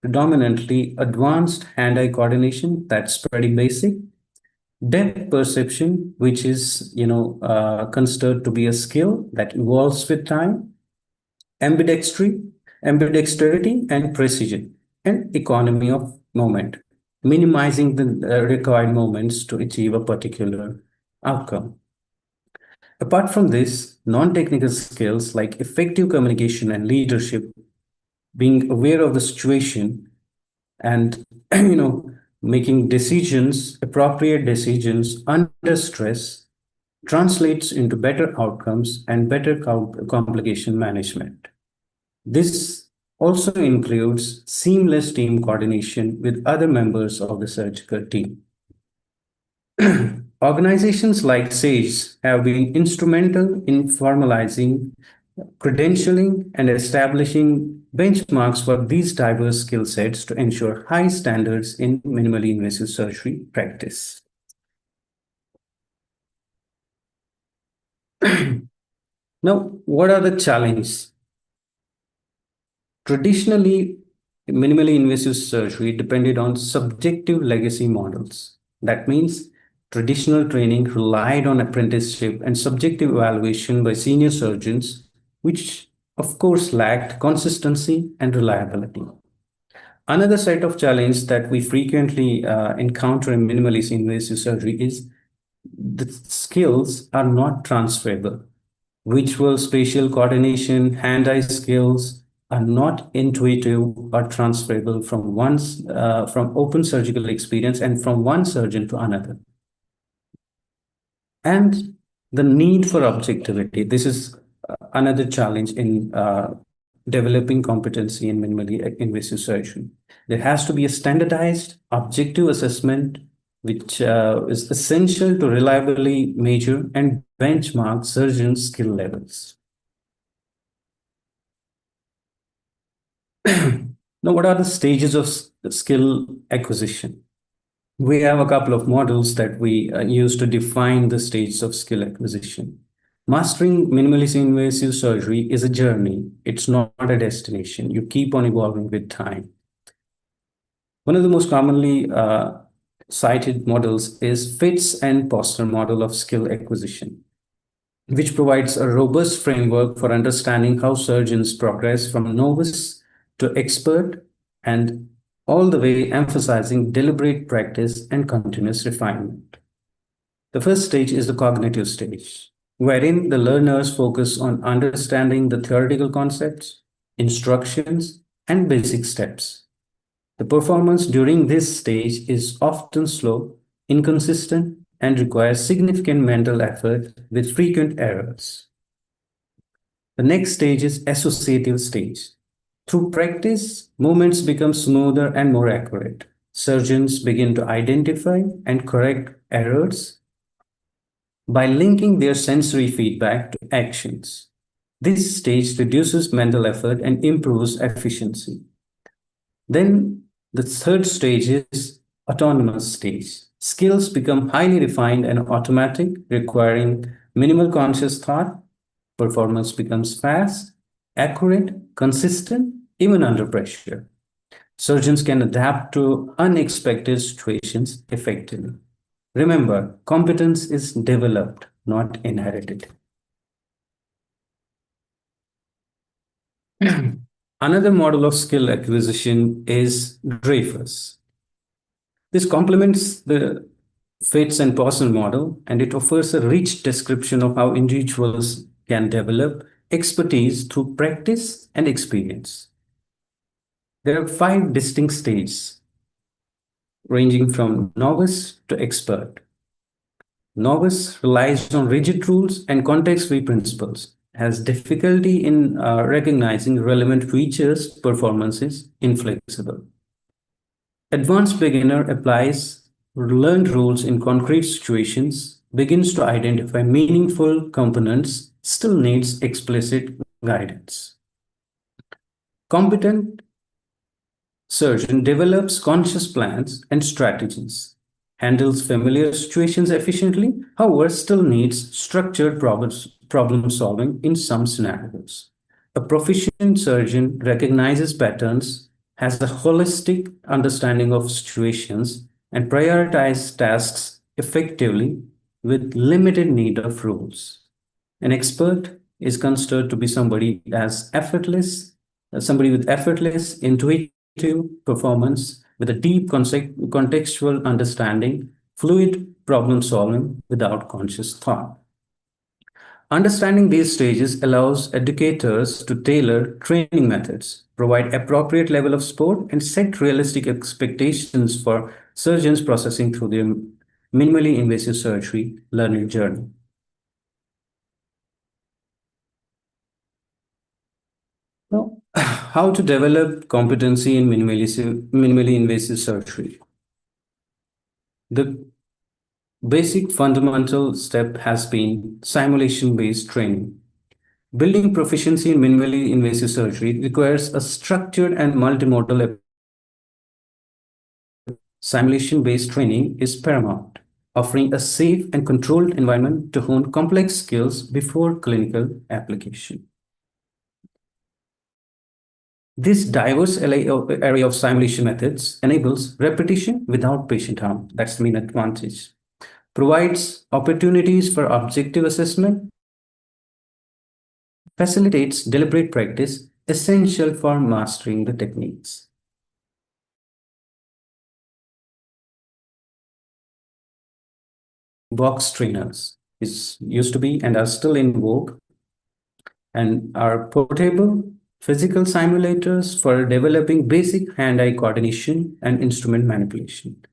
predominantly advanced hand-eye coordination, that's pretty basic, depth perception, which is considered to be a skill that evolves with time, ambidexterity and precision, and economy of moment, minimizing the required moments to achieve a particular outcome. Apart from this, non-technical skills like effective communication and leadership, being aware of the situation and making decisions, appropriate decisions under stress, translates into better outcomes and better complication management. This also includes seamless team coordination with other members of the surgical team. Organizations like SAGE have been instrumental in formalizing, credentialing, and establishing benchmarks for these diverse skill sets to ensure high standards in minimally invasive surgery practice. Now, what are the challenges? Traditionally, minimally invasive surgery depended on subjective legacy models. That means traditional training relied on apprenticeship and subjective evaluation by senior surgeons, which of course lacked consistency and reliability. Another set of challenge that we frequently encounter in minimally invasive surgery is the skills are not transferable. Visual spatial coordination, hand-eye skills are not intuitive or transferable from open surgical experience and from one surgeon to another. And the need for objectivity. This is another challenge in developing competency in minimally invasive surgery. There has to be a standardized objective assessment which is essential to reliably measure and benchmark surgeons' skill levels. Now, what are the stages of skill acquisition? We have a couple of models that we use to define the stages of skill acquisition. Mastering minimally invasive surgery is a journey. It's not a destination. You keep on evolving with time. One of the most commonly cited models is Fitz and Foster model of skill acquisition, which provides a robust framework for understanding how surgeons progress from novice to expert, and all the way emphasizing deliberate practice and continuous refinement. The first stage is the cognitive stage, wherein the learners focus on understanding the theoretical concepts, instructions, and basic steps. The performance during this stage is often slow, inconsistent, and requires significant mental effort with frequent errors. The next stage is associative stage. Through practice, movements become smoother and more accurate. Surgeons begin to identify and correct errors by linking their sensory feedback to actions. This stage reduces mental effort and improves efficiency. Then the third stage is autonomous stage. Skills become highly refined and automatic, requiring minimal conscious thought. Performance becomes fast, accurate, consistent, even under pressure. Surgeons can adapt to unexpected situations effectively. Remember, competence is developed, not inherited. Another model of skill acquisition is Dreyfus. This complements the Fitz and Poisson model, and it offers a rich description of how individuals can develop expertise through practice and experience. There are 5 distinct stages, ranging from novice to expert. Novice relies on rigid rules and context-free principles, has difficulty in recognizing relevant features, performance is inflexible. Advanced beginner applies learned rules in concrete situations, begins to identify meaningful components, still needs explicit guidance. Competent surgeon develops conscious plans and strategies, handles familiar situations efficiently, however, still needs structured problem solving in some scenarios. A proficient surgeon recognizes patterns, has a holistic understanding of situations, and prioritizes tasks effectively with limited need of rules. An expert is considered to be somebody with effortless, intuitive performance, with a deep contextual understanding, fluid problem solving without conscious thought. Understanding these stages allows educators to tailor training methods, provide appropriate level of support, and set realistic expectations for surgeons processing through their minimally invasive surgery learning journey. Now, how to develop competency in minimally invasive surgery? The basic fundamental step has been simulation-based training. Building proficiency in minimally invasive surgery requires a structured and multimodal approach. Simulation-based training is paramount, offering a safe and controlled environment to hone complex skills before clinical application. This diverse array of simulation methods enables repetition without patient harm. That's the main advantage. Provides opportunities for objective assessment, facilitates deliberate practice, essential for mastering the techniques. Box trainers used to be and are still in vogue and are portable physical simulators for developing basic hand-eye coordination and instrument manipulation.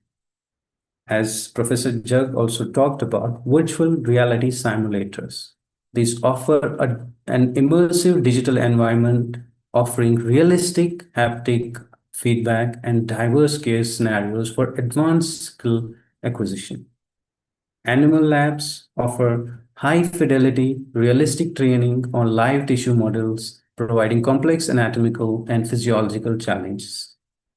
As Professor Jug also talked about, virtual reality simulators. These offer an immersive digital environment offering realistic haptic feedback and diverse case scenarios for advanced skill acquisition. Animal labs offer high-fidelity, realistic training on live tissue models, providing complex anatomical and physiological challenges.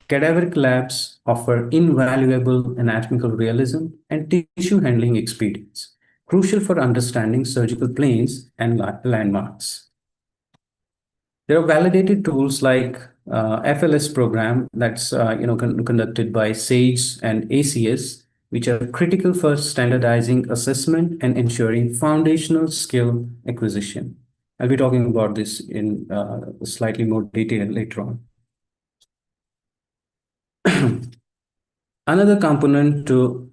Cadaveric labs offer invaluable anatomical realism and tissue handling experience, crucial for understanding surgical planes and landmarks. There are validated tools like FLS program that's conducted by SAGE and ACS, which are critical for standardizing assessment and ensuring foundational skill acquisition. I'll be talking about this in slightly more detail later on. Another component to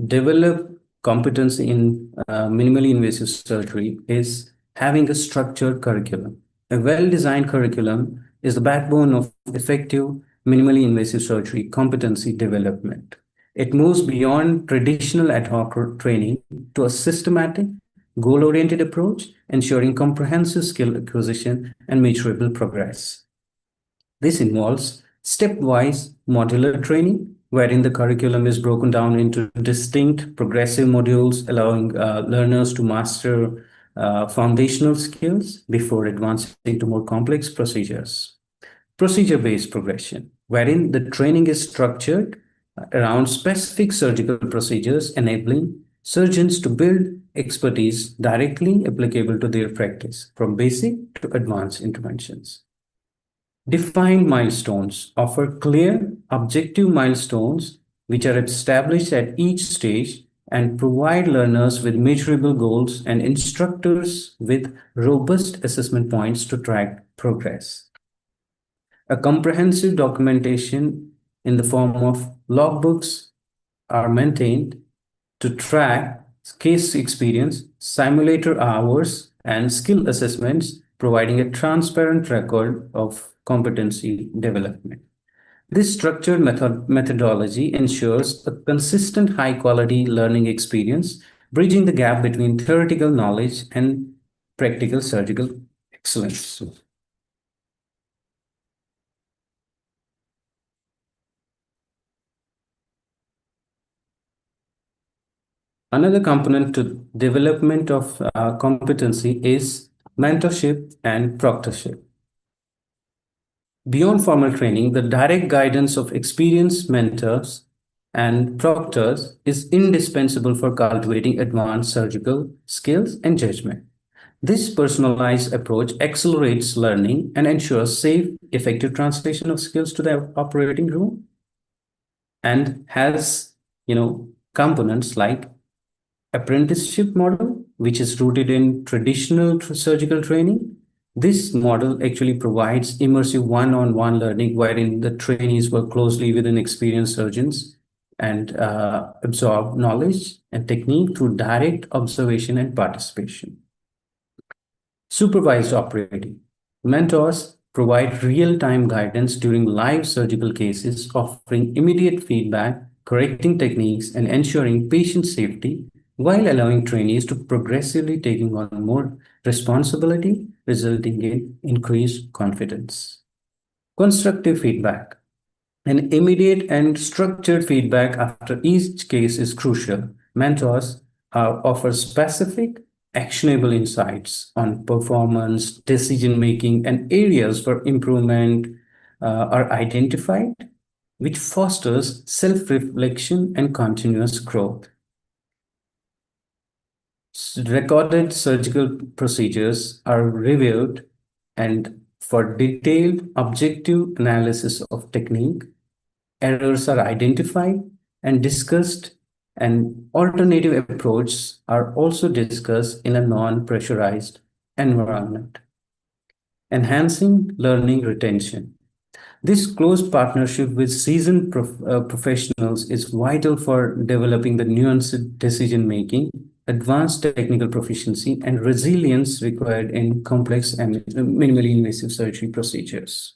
develop competence in minimally invasive surgery is having a structured curriculum. A well-designed curriculum is the backbone of effective minimally invasive surgery competency development. It moves beyond traditional ad hoc training to a systematic, goal-oriented approach, ensuring comprehensive skill acquisition and measurable progress. This involves stepwise modular training, wherein the curriculum is broken down into distinct progressive modules, allowing learners to master foundational skills before advancing to more complex procedures. Procedure-based progression, wherein the training is structured around specific surgical procedures, enabling surgeons to build expertise directly applicable to their practice, from basic to advanced interventions. Defined milestones offer clear, objective milestones which are established at each stage and provide learners with measurable goals and instructors with robust assessment points to track progress. A comprehensive documentation in the form of logbooks are maintained to track case experience, simulator hours, and skill assessments, providing a transparent record of competency development. This structured methodology ensures a consistent high-quality learning experience, bridging the gap between theoretical knowledge and practical surgical excellence. Another component to development of competency is mentorship and proctorship. Beyond formal training, the direct guidance of experienced mentors and proctors is indispensable for cultivating advanced surgical skills and judgment. This personalized approach accelerates learning and ensures safe, effective translation of skills to the operating room, and has, components like apprenticeship model, which is rooted in traditional surgical training. This model actually provides immersive one-on-one learning, wherein the trainees work closely with an experienced surgeons and absorb knowledge and technique through direct observation and participation. Supervised operating. Mentors provide real-time guidance during live surgical cases, offering immediate feedback, correcting techniques, and ensuring patient safety, while allowing trainees to progressively taking on more responsibility, resulting in increased confidence. Constructive feedback. An immediate and structured feedback after each case is crucial. Mentors offer specific, actionable insights on performance, decision-making, and areas for improvement are identified, which fosters self-reflection and continuous growth. Recorded surgical procedures are reviewed and for detailed objective analysis of technique, errors are identified and discussed, and alternative approaches are also discussed in a non-pressurized environment. Enhancing learning retention. This close partnership with seasoned professionals is vital for developing the nuanced decision-making, advanced technical proficiency, and resilience required in complex and minimally invasive surgery procedures.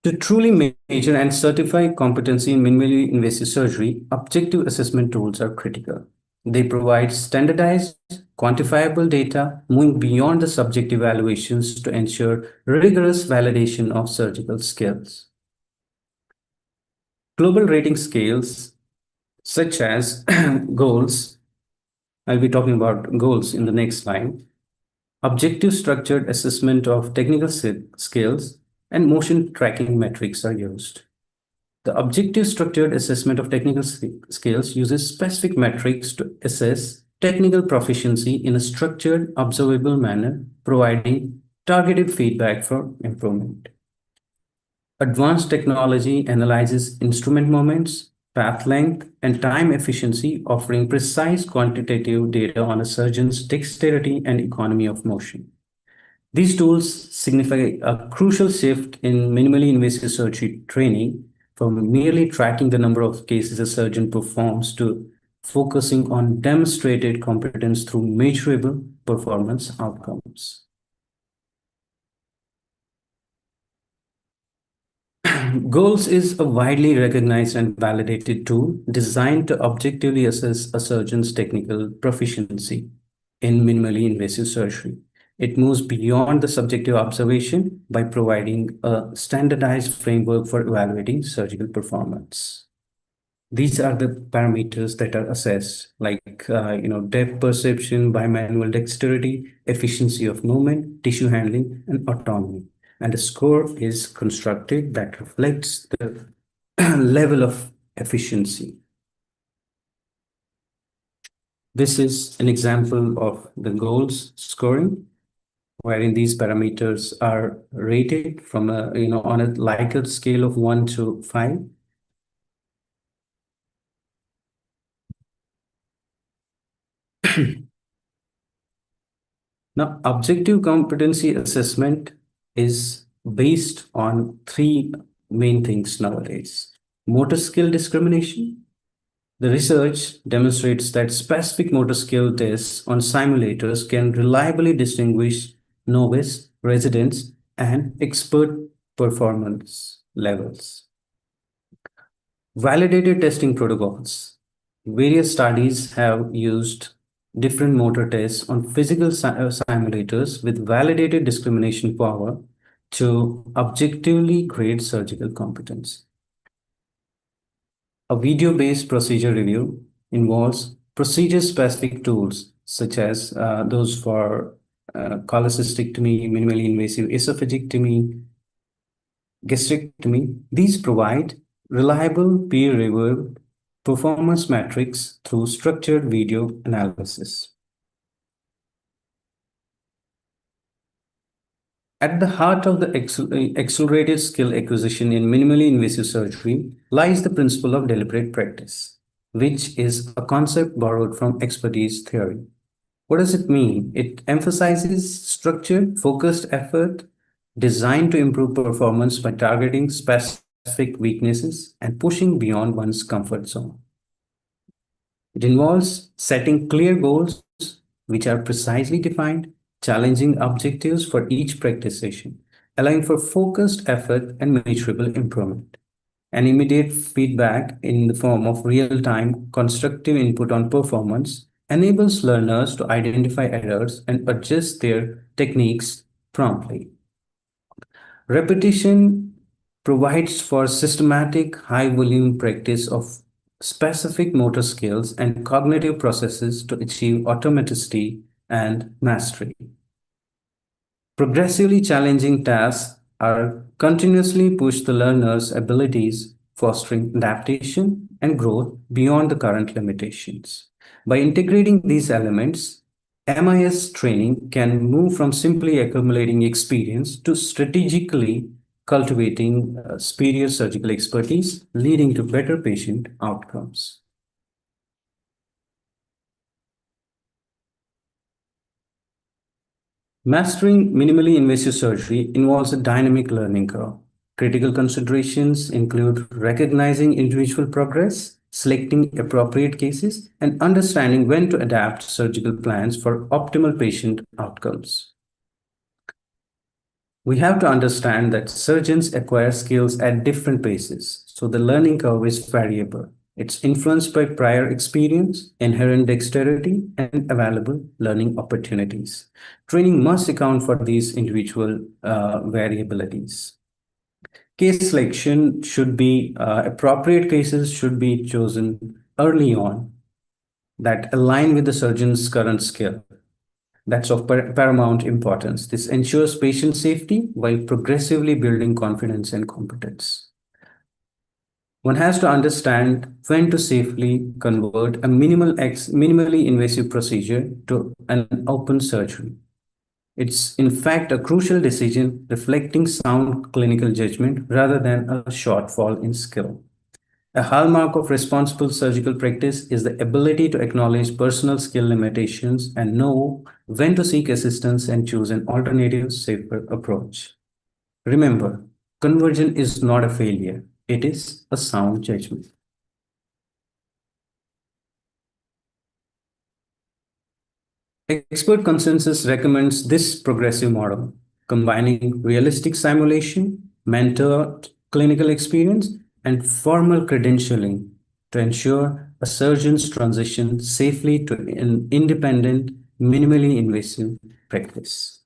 To truly measure and certify competency in minimally invasive surgery, objective assessment tools are critical. They provide standardized, quantifiable data, moving beyond the subjective evaluations to ensure rigorous validation of surgical skills. Global rating scales, such as GOLS, I'll be talking about goals in the next slide. Objective structured assessment of technical skills and motion tracking metrics are used. The objective structured assessment of technical skills uses specific metrics to assess technical proficiency in a structured, observable manner, providing targeted feedback for improvement. Advanced technology analyzes instrument moments, path length, and time efficiency, offering precise quantitative data on a surgeon's dexterity and economy of motion. These tools signify a crucial shift in minimally invasive surgery training from merely tracking the number of cases a surgeon performs to focusing on demonstrated competence through measurable performance outcomes. Goals is a widely recognized and validated tool designed to objectively assess a surgeon's technical proficiency in minimally invasive surgery. It moves beyond the subjective observation by providing a standardized framework for evaluating surgical performance. These are the parameters that are assessed, like depth perception, bimanual dexterity, efficiency of movement, tissue handling, and autonomy. And a score is constructed that reflects the level of efficiency. This is an example of the goals scoring, wherein these parameters are rated from on a Likert scale of 1 to 5. Now, objective competency assessment is based on 3 main things nowadays. Motor skill discrimination. The research demonstrates that specific motor skill tests on simulators can reliably distinguish novice, residents, and expert performance levels. Validated testing protocols. Various studies have used different motor tests on physical simulators with validated discrimination power to objectively grade surgical competence. A video-based procedure review involves procedure-specific tools such as those for cholecystectomy, minimally invasive esophagectomy, gastrectomy. These provide reliable peer-reviewed performance metrics through structured video analysis. At the heart of the accelerated skill acquisition in minimally invasive surgery lies the principle of deliberate practice, which is a concept borrowed from expertise theory. What does it mean? It emphasizes structured, focused effort designed to improve performance by targeting specific weaknesses and pushing beyond one's comfort zone. It involves setting clear goals which are precisely defined, challenging objectives for each practice session, allowing for focused effort and measurable improvement. And immediate feedback in the form of real-time constructive input on performance enables learners to identify errors and adjust their techniques promptly. Repetition provides for systematic, high-volume practice of specific motor skills and cognitive processes to achieve automaticity and mastery. Progressively challenging tasks are continuously push the learner's abilities, fostering adaptation and growth beyond the current limitations. By integrating these elements, MIS training can move from simply accumulating experience to strategically cultivating superior surgical expertise, leading to better patient outcomes. Mastering minimally invasive surgery involves a dynamic learning curve. Critical considerations include recognizing individual progress, selecting appropriate cases, and understanding when to adapt surgical plans for optimal patient outcomes. We have to understand that surgeons acquire skills at different paces, so the learning curve is variable. It's influenced by prior experience, inherent dexterity, and available learning opportunities. Training must account for these individual variabilities. Case selection should be, appropriate cases should be chosen early on. that align with the surgeon's current skill. That's of paramount importance. This ensures patient safety while progressively building confidence and competence. One has to understand when to safely convert a minimally invasive procedure to an open surgery. It's in fact a crucial decision reflecting sound clinical judgment rather than a shortfall in skill. A hallmark of responsible surgical practice is the ability to acknowledge personal skill limitations and know when to seek assistance and choose an alternative, safer approach. Remember, conversion is not a failure, it is a sound judgment. Expert consensus recommends this progressive model, combining realistic simulation, mentored clinical experience, and formal credentialing to ensure a surgeon's transition safely to an independent, minimally invasive practice.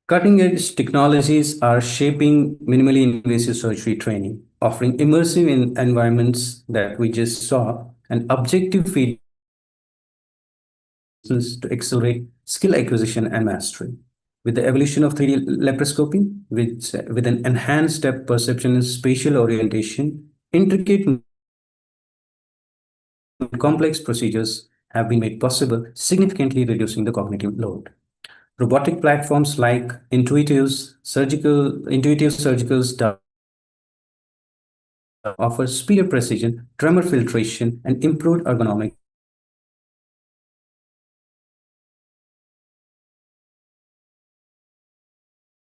Cutting-edge technologies are shaping minimally invasive surgery training, offering immersive environments that we just saw and objective feedback to accelerate skill acquisition and mastery. With the evolution of 3D laparoscopy, with an enhanced depth perception and spatial orientation, intricate and complex procedures have been made possible, significantly reducing the cognitive load. Robotic platforms like Intuitive Surgical's offer superior precision, tremor filtration, and improved ergonomics.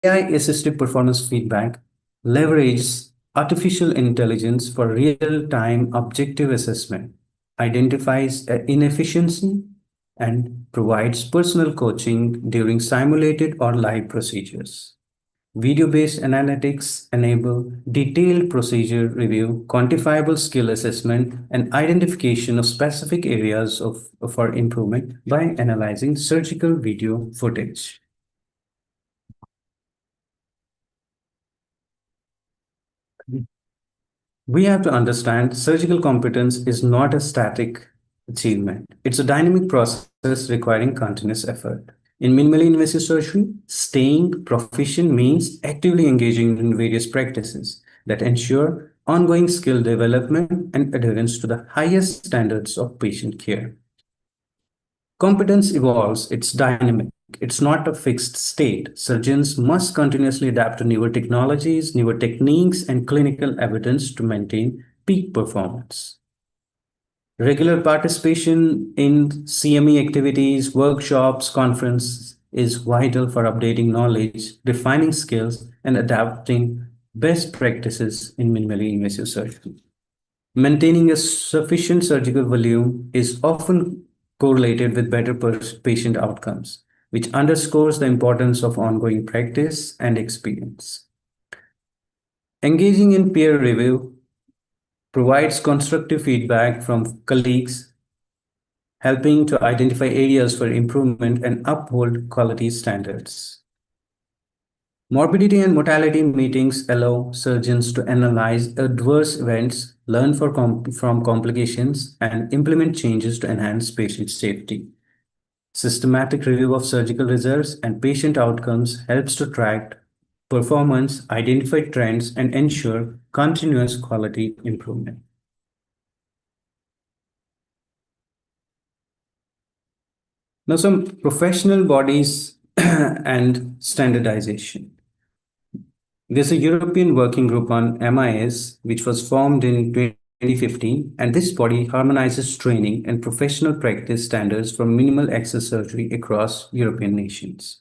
AI-assisted performance feedback leverages artificial intelligence for real-time objective assessment, identifies inefficiency, and provides personal coaching during simulated or live procedures. Video-based analytics enable detailed procedure review, quantifiable skill assessment, and identification of specific areas for improvement by analyzing surgical video footage. We have to understand surgical competence is not a static achievement. It's a dynamic process requiring continuous effort. In minimally invasive surgery, staying proficient means actively engaging in various practices that ensure ongoing skill development and adherence to the highest standards of patient care. Competence evolves, it's dynamic. It's not a fixed state. Surgeons must continuously adapt to newer technologies, newer techniques, and clinical evidence to maintain peak performance. Regular participation in CME activities, workshops, conferences is vital for updating knowledge, refining skills, and adapting best practices in minimally invasive surgery. Maintaining a sufficient surgical volume is often correlated with better patient outcomes, which underscores the importance of ongoing practice and experience. Engaging in peer review provides constructive feedback from colleagues, helping to identify areas for improvement and uphold quality standards. Morbidity and mortality meetings allow surgeons to analyze adverse events, learn from complications, and implement changes to enhance patient safety. Systematic review of surgical results and patient outcomes helps to track performance, identify trends, and ensure continuous quality improvement. Now, some professional bodies and standardization. There's a European Working Group on MIS, which was formed in 2015, and this body harmonizes training and professional practice standards for minimal access surgery across European nations.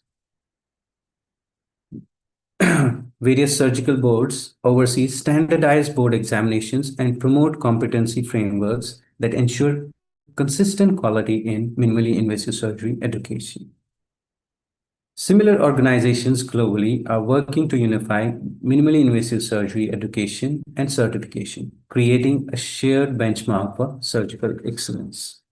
Various surgical boards oversee standardized board examinations and promote competency frameworks that ensure consistent quality in minimally invasive surgery education. Similar organizations globally are working to unify minimally invasive surgery education and certification, creating a shared benchmark for surgical excellence.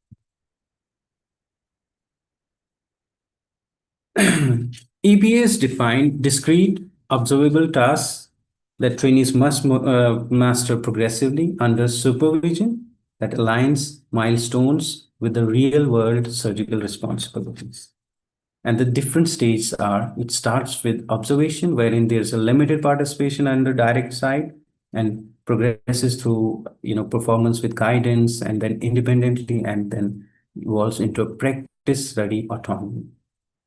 EBAs define discrete observable tasks that trainees must master progressively under supervision that aligns milestones with the real world surgical responsibilities. And the different stages are, it starts with observation, wherein there's a limited participation under direct side, and progresses through, performance with guidance, and then independently, and then evolves into a practice-ready autonomy,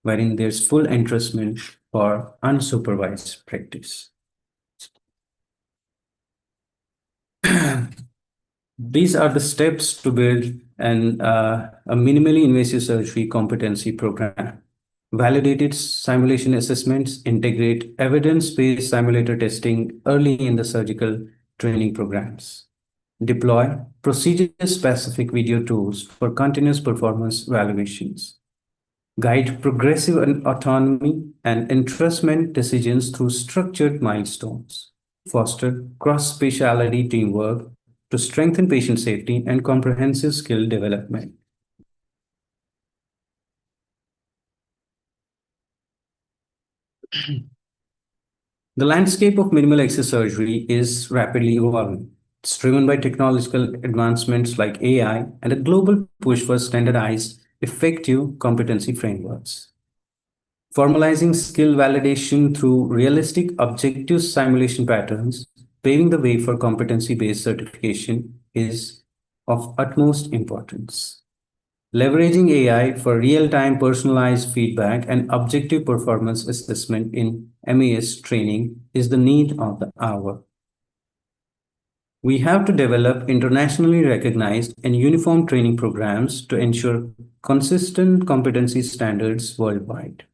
wherein there's full entrustment for unsupervised practice. These are the steps to build a minimally invasive surgery competency program. Validated simulation assessments integrate evidence-based simulator testing early in the surgical training programs. Deploy procedure-specific video tools for continuous performance evaluations. Guide progressive autonomy and entrustment decisions through structured milestones. Foster cross-specialty teamwork to strengthen patient safety and comprehensive skill development. The landscape of minimal access surgery is rapidly evolving. It's driven by technological advancements like AI and a global push for standardized, effective competency frameworks. Formalizing skill validation through realistic objective simulation patterns, paving the way for competency-based certification, is of utmost importance. Leveraging AI for real-time personalized feedback and objective performance assessment in MAS training is the need of the hour. We have to develop internationally recognized and uniform training programs to ensure consistent competency standards worldwide.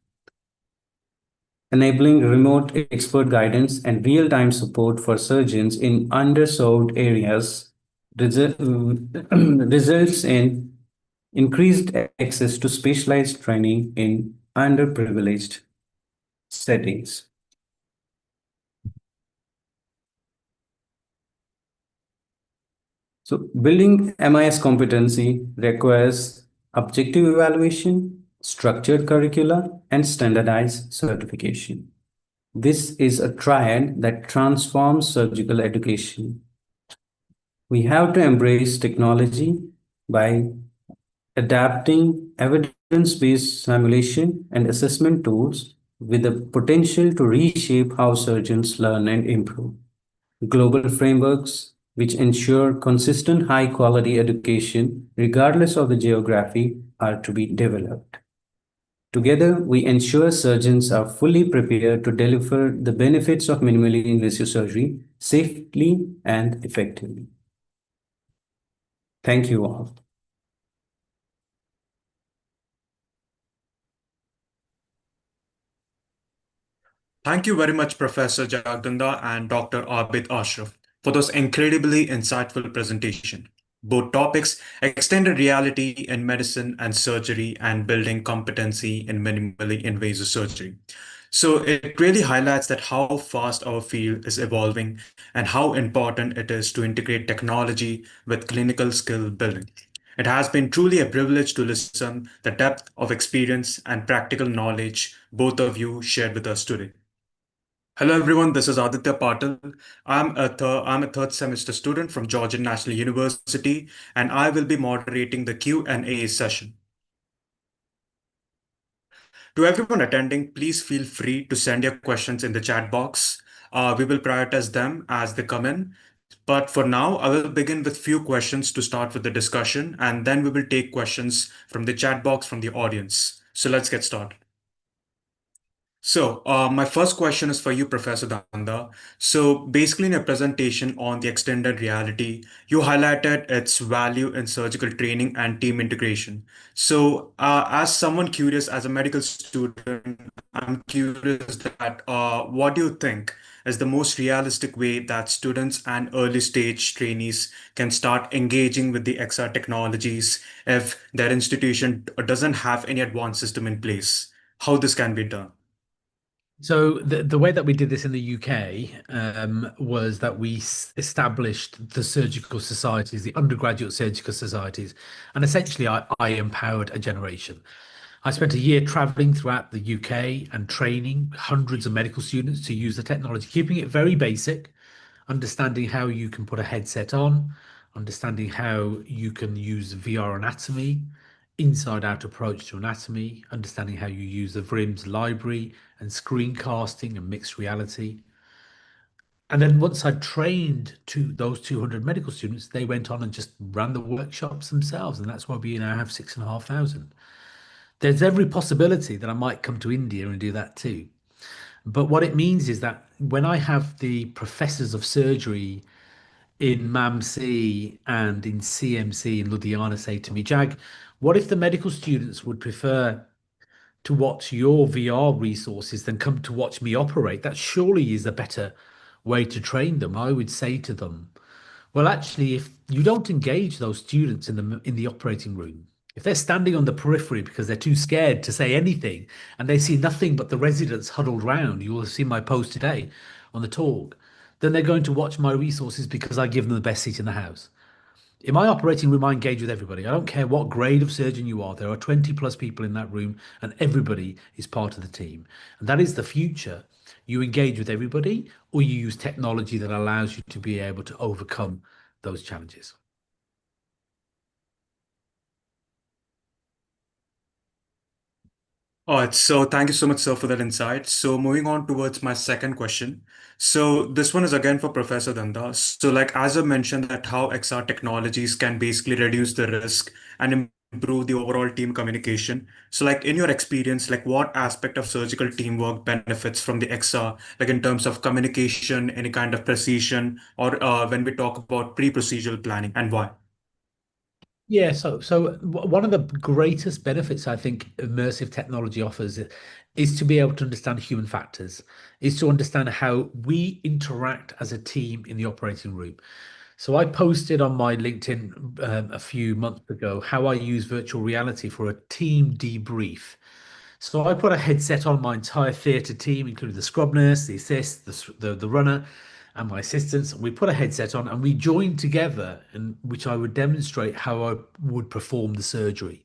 Enabling remote expert guidance and real-time support for surgeons in underserved areas results in increased access to specialized training in underprivileged settings. So building MIS competency requires objective evaluation, structured curricula, and standardized certification. This is a triad that transforms surgical education. We have to embrace technology by adapting evidence-based simulation and assessment tools with the potential to reshape how surgeons learn and improve. Global frameworks which ensure consistent high-quality education regardless of the geography are to be developed. Together, we ensure surgeons are fully prepared to deliver the benefits of minimally invasive surgery safely and effectively. Thank you all.
Thank you very much, Professor Dhanda and Dr. Aabid Ashraf, for those incredibly insightful presentation. Both topics, extended reality in medicine and surgery, and building competency in minimally invasive surgery. So it really highlights that how fast our field is evolving and how important it is to integrate technology with clinical skill building. It has been truly a privilege to listen the depth of experience and practical knowledge both of you shared with us today. Hello everyone, this is Aditya Patil. I'm a third semester student from Georgian National University, and I will be moderating the Q&A session. To everyone attending, please feel free to send your questions in the chat box. We will prioritize them as they come in. But for now, I will begin with few questions to start with the discussion, and then we will take questions from the chat box from the audience. So let's get started. So my first question is for you, Professor Dhanda. So basically in your presentation on the extended reality, you highlighted its value in surgical training and team integration. So as someone curious, as a medical student, I'm curious that what do you think is the most realistic way that students and early stage trainees can start engaging with the XR technologies if their institution doesn't have any advanced system in place? How this can be done?
So the way that we did this in the UK was that we established the surgical societies, the undergraduate surgical societies, and essentially I empowered a generation. I spent a year traveling throughout the UK and training hundreds of medical students to use the technology, keeping it very basic, understanding how you can put a headset on, understanding how you can use VR anatomy, inside out approach to anatomy, understanding how you use the VRIMS library and screencasting and mixed reality. And then once I trained to those 200 medical students, they went on and just ran the workshops themselves. And that's why we now have 6,500. There's every possibility that I might come to India and do that too. But what it means is that when I have the professors of surgery in MAMC and in CMC in Ludhiana say to me, Jag, what if the medical students would prefer to watch your VR resources than come to watch me operate? That surely is a better way to train them. I would say to them, well, actually, if you don't engage those students in the operating room, if they're standing on the periphery because they're too scared to say anything and they see nothing but the residents huddled round, you will have seen my post today on the talk, then they're going to watch my resources because I give them the best seat in the house. In my operating room, I engage with everybody. I don't care what grade of surgeon you are. There are 20 plus people in that room and everybody is part of the team. And that is the future. You engage with everybody or you use technology that allows you to be able to overcome those challenges.
All right, so thank you so much, sir, for that insight. So moving on towards my second question. So this one is again for Professor Dhanda. So like as I mentioned that how XR technologies can basically reduce the risk and improve the overall team communication. So like in your experience, like what aspect of surgical teamwork benefits from the XR, like in terms of communication, any kind of precision, or when we talk about pre-procedural planning and why?
Yeah, so one of the greatest benefits I think immersive technology offers is to be able to understand human factors, is to understand how we interact as a team in the operating room. So I posted on my LinkedIn a few months ago how I use virtual reality for a team debrief. So I put a headset on my entire theatre team, including the scrub nurse, the assist, the runner, and my assistants. We put a headset on and we joined together, in which I would demonstrate how I would perform the surgery.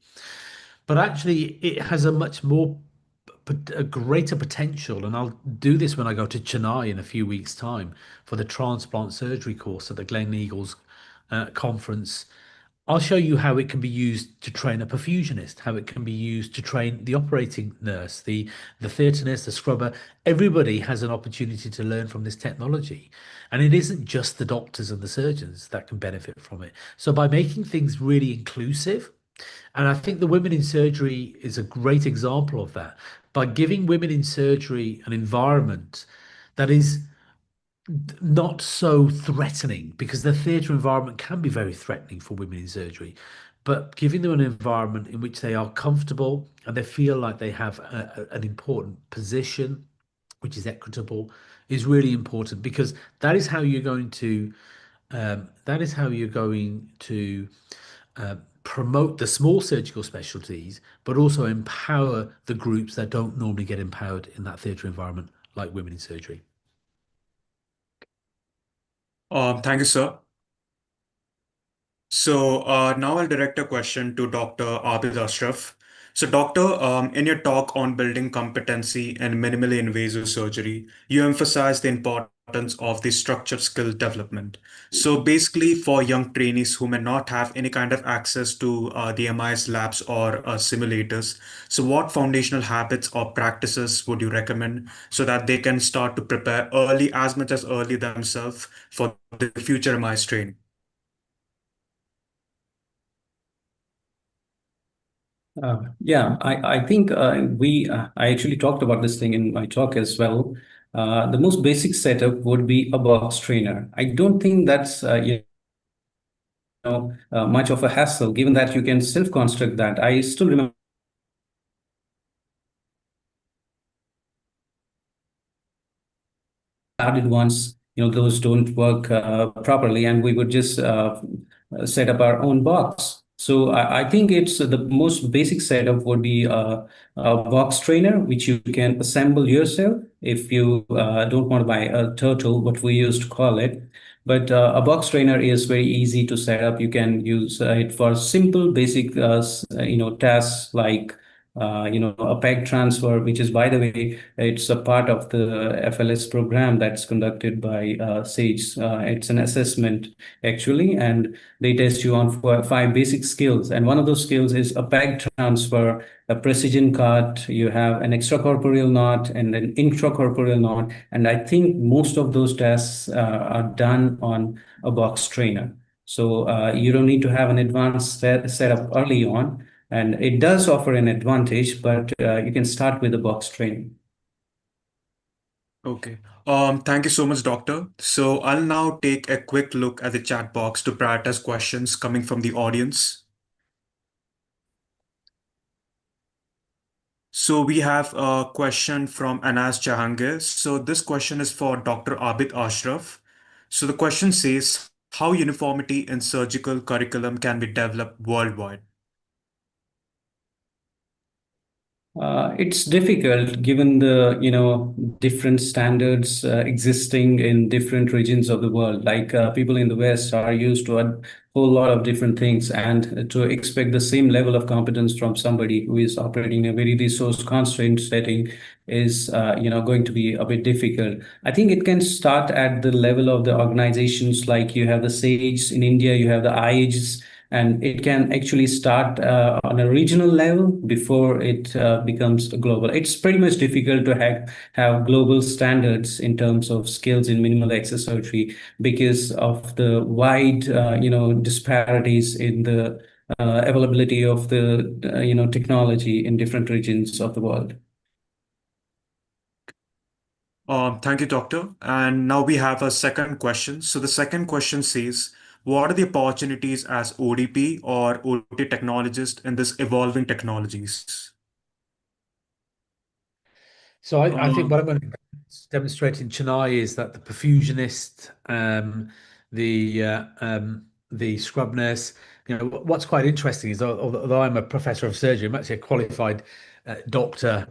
But actually, it has a much more a greater potential, and I'll do this when I go to Chennai in a few weeks' time for the transplant surgery course at the Glen Eagles conference. I'll show you how it can be used to train a perfusionist, how it can be used to train the operating nurse, the theatre nurse, the scrubber. Everybody has an opportunity to learn from this technology. And it isn't just the doctors and the surgeons that can benefit from it. So by making things really inclusive, and I think the women in surgery is a great example of that, by giving women in surgery an environment that is not so threatening, because the theatre environment can be very threatening for women in surgery, but giving them an environment in which they are comfortable and they feel like they have an important position, which is equitable, is really important, because that is how you're going to promote the small surgical specialties, but also empower the groups that don't normally get empowered in that theatre environment, like women in surgery.
Thank you, sir. So now I'll direct a question to Dr. Aabid Ashraf. So, Doctor, in your talk on building competency in minimally invasive surgery, you emphasize the importance of the structured skill development. So, basically, for young trainees who may not have any kind of access to the MIS labs or simulators, so what foundational habits or practices would you recommend so that they can start to prepare early, as much as early themselves for the future MIS training?
Yeah, I think I actually talked about this thing in my talk as well. The most basic setup would be a box trainer. I don't think that's much of a hassle, given that you can self-construct that. I still remember added ones, those don't work properly, and we would just set up our own box. So I think it's the most basic setup would be a box trainer, which you can assemble yourself if you don't want to buy a turtle, what we used to call it. But a box trainer is very easy to set up. You can use it for simple, basic, tasks like a PEG transfer, which is, by the way, it's a part of the FLS program that's conducted by SAGE. It's an assessment, actually, and they test you on 5 basic skills. And one of those skills is a PEG transfer, a precision cut, you have an extracorporeal knot and an intracorporeal knot. And I think most of those tests are done on a box trainer. So you don't need to have an advanced setup early on. And it does offer an advantage, but you can start with the box training.
Okay. Thank you so much, Doctor. So I'll now take a quick look at the chat box to prioritize questions coming from the audience. So we have a question from Anas Jahangir. So this question is for Dr. Aabid Ashraf. So the question says, how uniformity in surgical curriculum can be developed worldwide?
It's difficult given the different standards existing in different regions of the world. Like people in the West are used to a whole lot of different things, and to expect the same level of competence from somebody who is operating in a very resource constrained setting is going to be a bit difficult. I think it can start at the level of the organizations, like you have the SAGE in India, you have the IAGES, and it can actually start on a regional level before it becomes global. It's pretty much difficult to have global standards in terms of skills in minimal access surgery because of the wide, disparities in the availability of the, technology in different regions of the world.
Thank you, Doctor. And now we have a second question. So the second question says, what are the opportunities as ODP or OT technologist in this evolving technologies?
So I think what I'm going to demonstrate in Chennai is that the perfusionist, the scrub nurse, what's quite interesting is although I'm a professor of surgery, I'm actually a qualified doctor,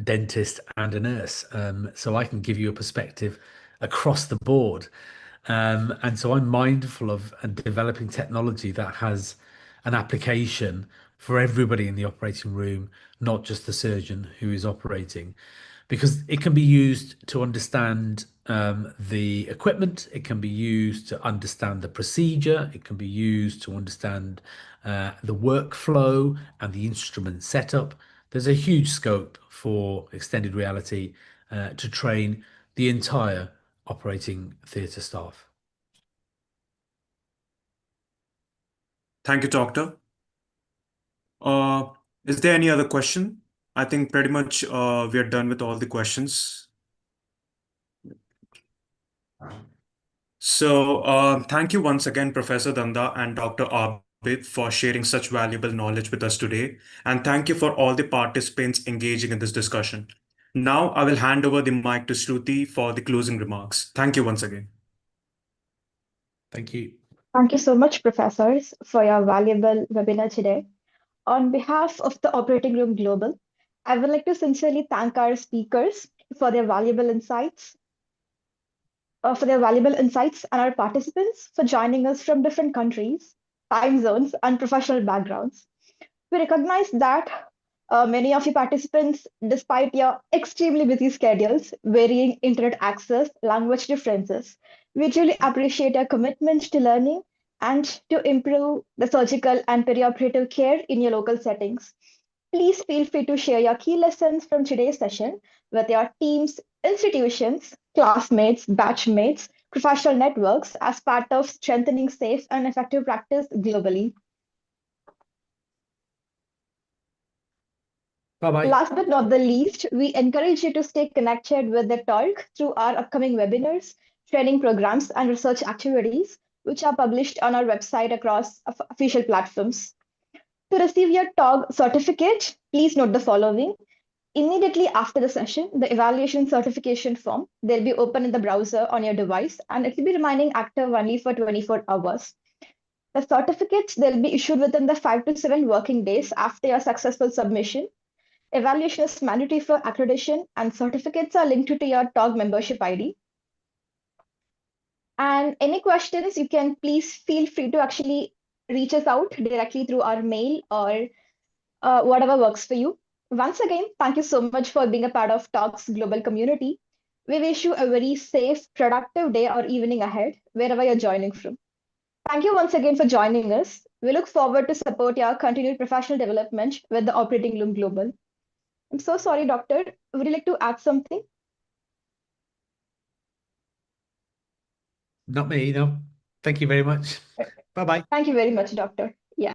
dentist, and a nurse. So I can give you a perspective across the board. And so I'm mindful of and developing technology that has an application for everybody in the operating room, not just the surgeon who is operating, because it can be used to understand the equipment, it can be used to understand the procedure, it can be used to understand the workflow and the instrument setup. There's a huge scope for extended reality to train the entire operating theatre staff.
Thank you, Doctor. Is there any other question? I think pretty much we are done with all the questions. So thank you once again, Professor Dhanda and Dr. Aabid, for sharing such valuable knowledge with us today. And thank you for all the participants engaging in this discussion. Now I will hand over the mic to Shruti for the closing remarks. Thank you once again.
Thank you.
Thank you so much, professors, for your valuable webinar today. On behalf of the Operating Room Global, I would like to sincerely thank our speakers for their valuable insights, and our participants for joining us from different countries, time zones, and professional backgrounds. We recognize that many of you participants, despite your extremely busy schedules, varying internet access, language differences, we truly appreciate your commitment to learning and to improve the surgical and perioperative care in your local settings. Please feel free to share your key lessons from today's session with your teams, institutions, classmates, batchmates, professional networks as part of strengthening safe and effective practice globally.
Bye-bye.
Last but not the least, we encourage you to stay connected with the talk through our upcoming webinars, training programs, and research activities, which are published on our website across official platforms. To receive your TOG certificate, please note the following. Immediately after the session, the evaluation certification form will be open in the browser on your device, and it will be remaining active only for 24 hours. The certificates will be issued within the 5 to 7 working days after your successful submission. Evaluation is mandatory for accreditation, and certificates are linked to your TOG membership ID. And any questions, you can please feel free to actually reach us out directly through our mail or whatever works for you. Once again, thank you so much for being a part of Talks Global community. We wish you a very safe, productive day or evening ahead, wherever you're joining from. Thank you once again for joining us. We look forward to support your continued professional development with the Operating Room Global. I'm so sorry, Doctor. Would you like to add something?
Not me, no. Thank you very much. Bye-bye.
Thank you very much, Doctor.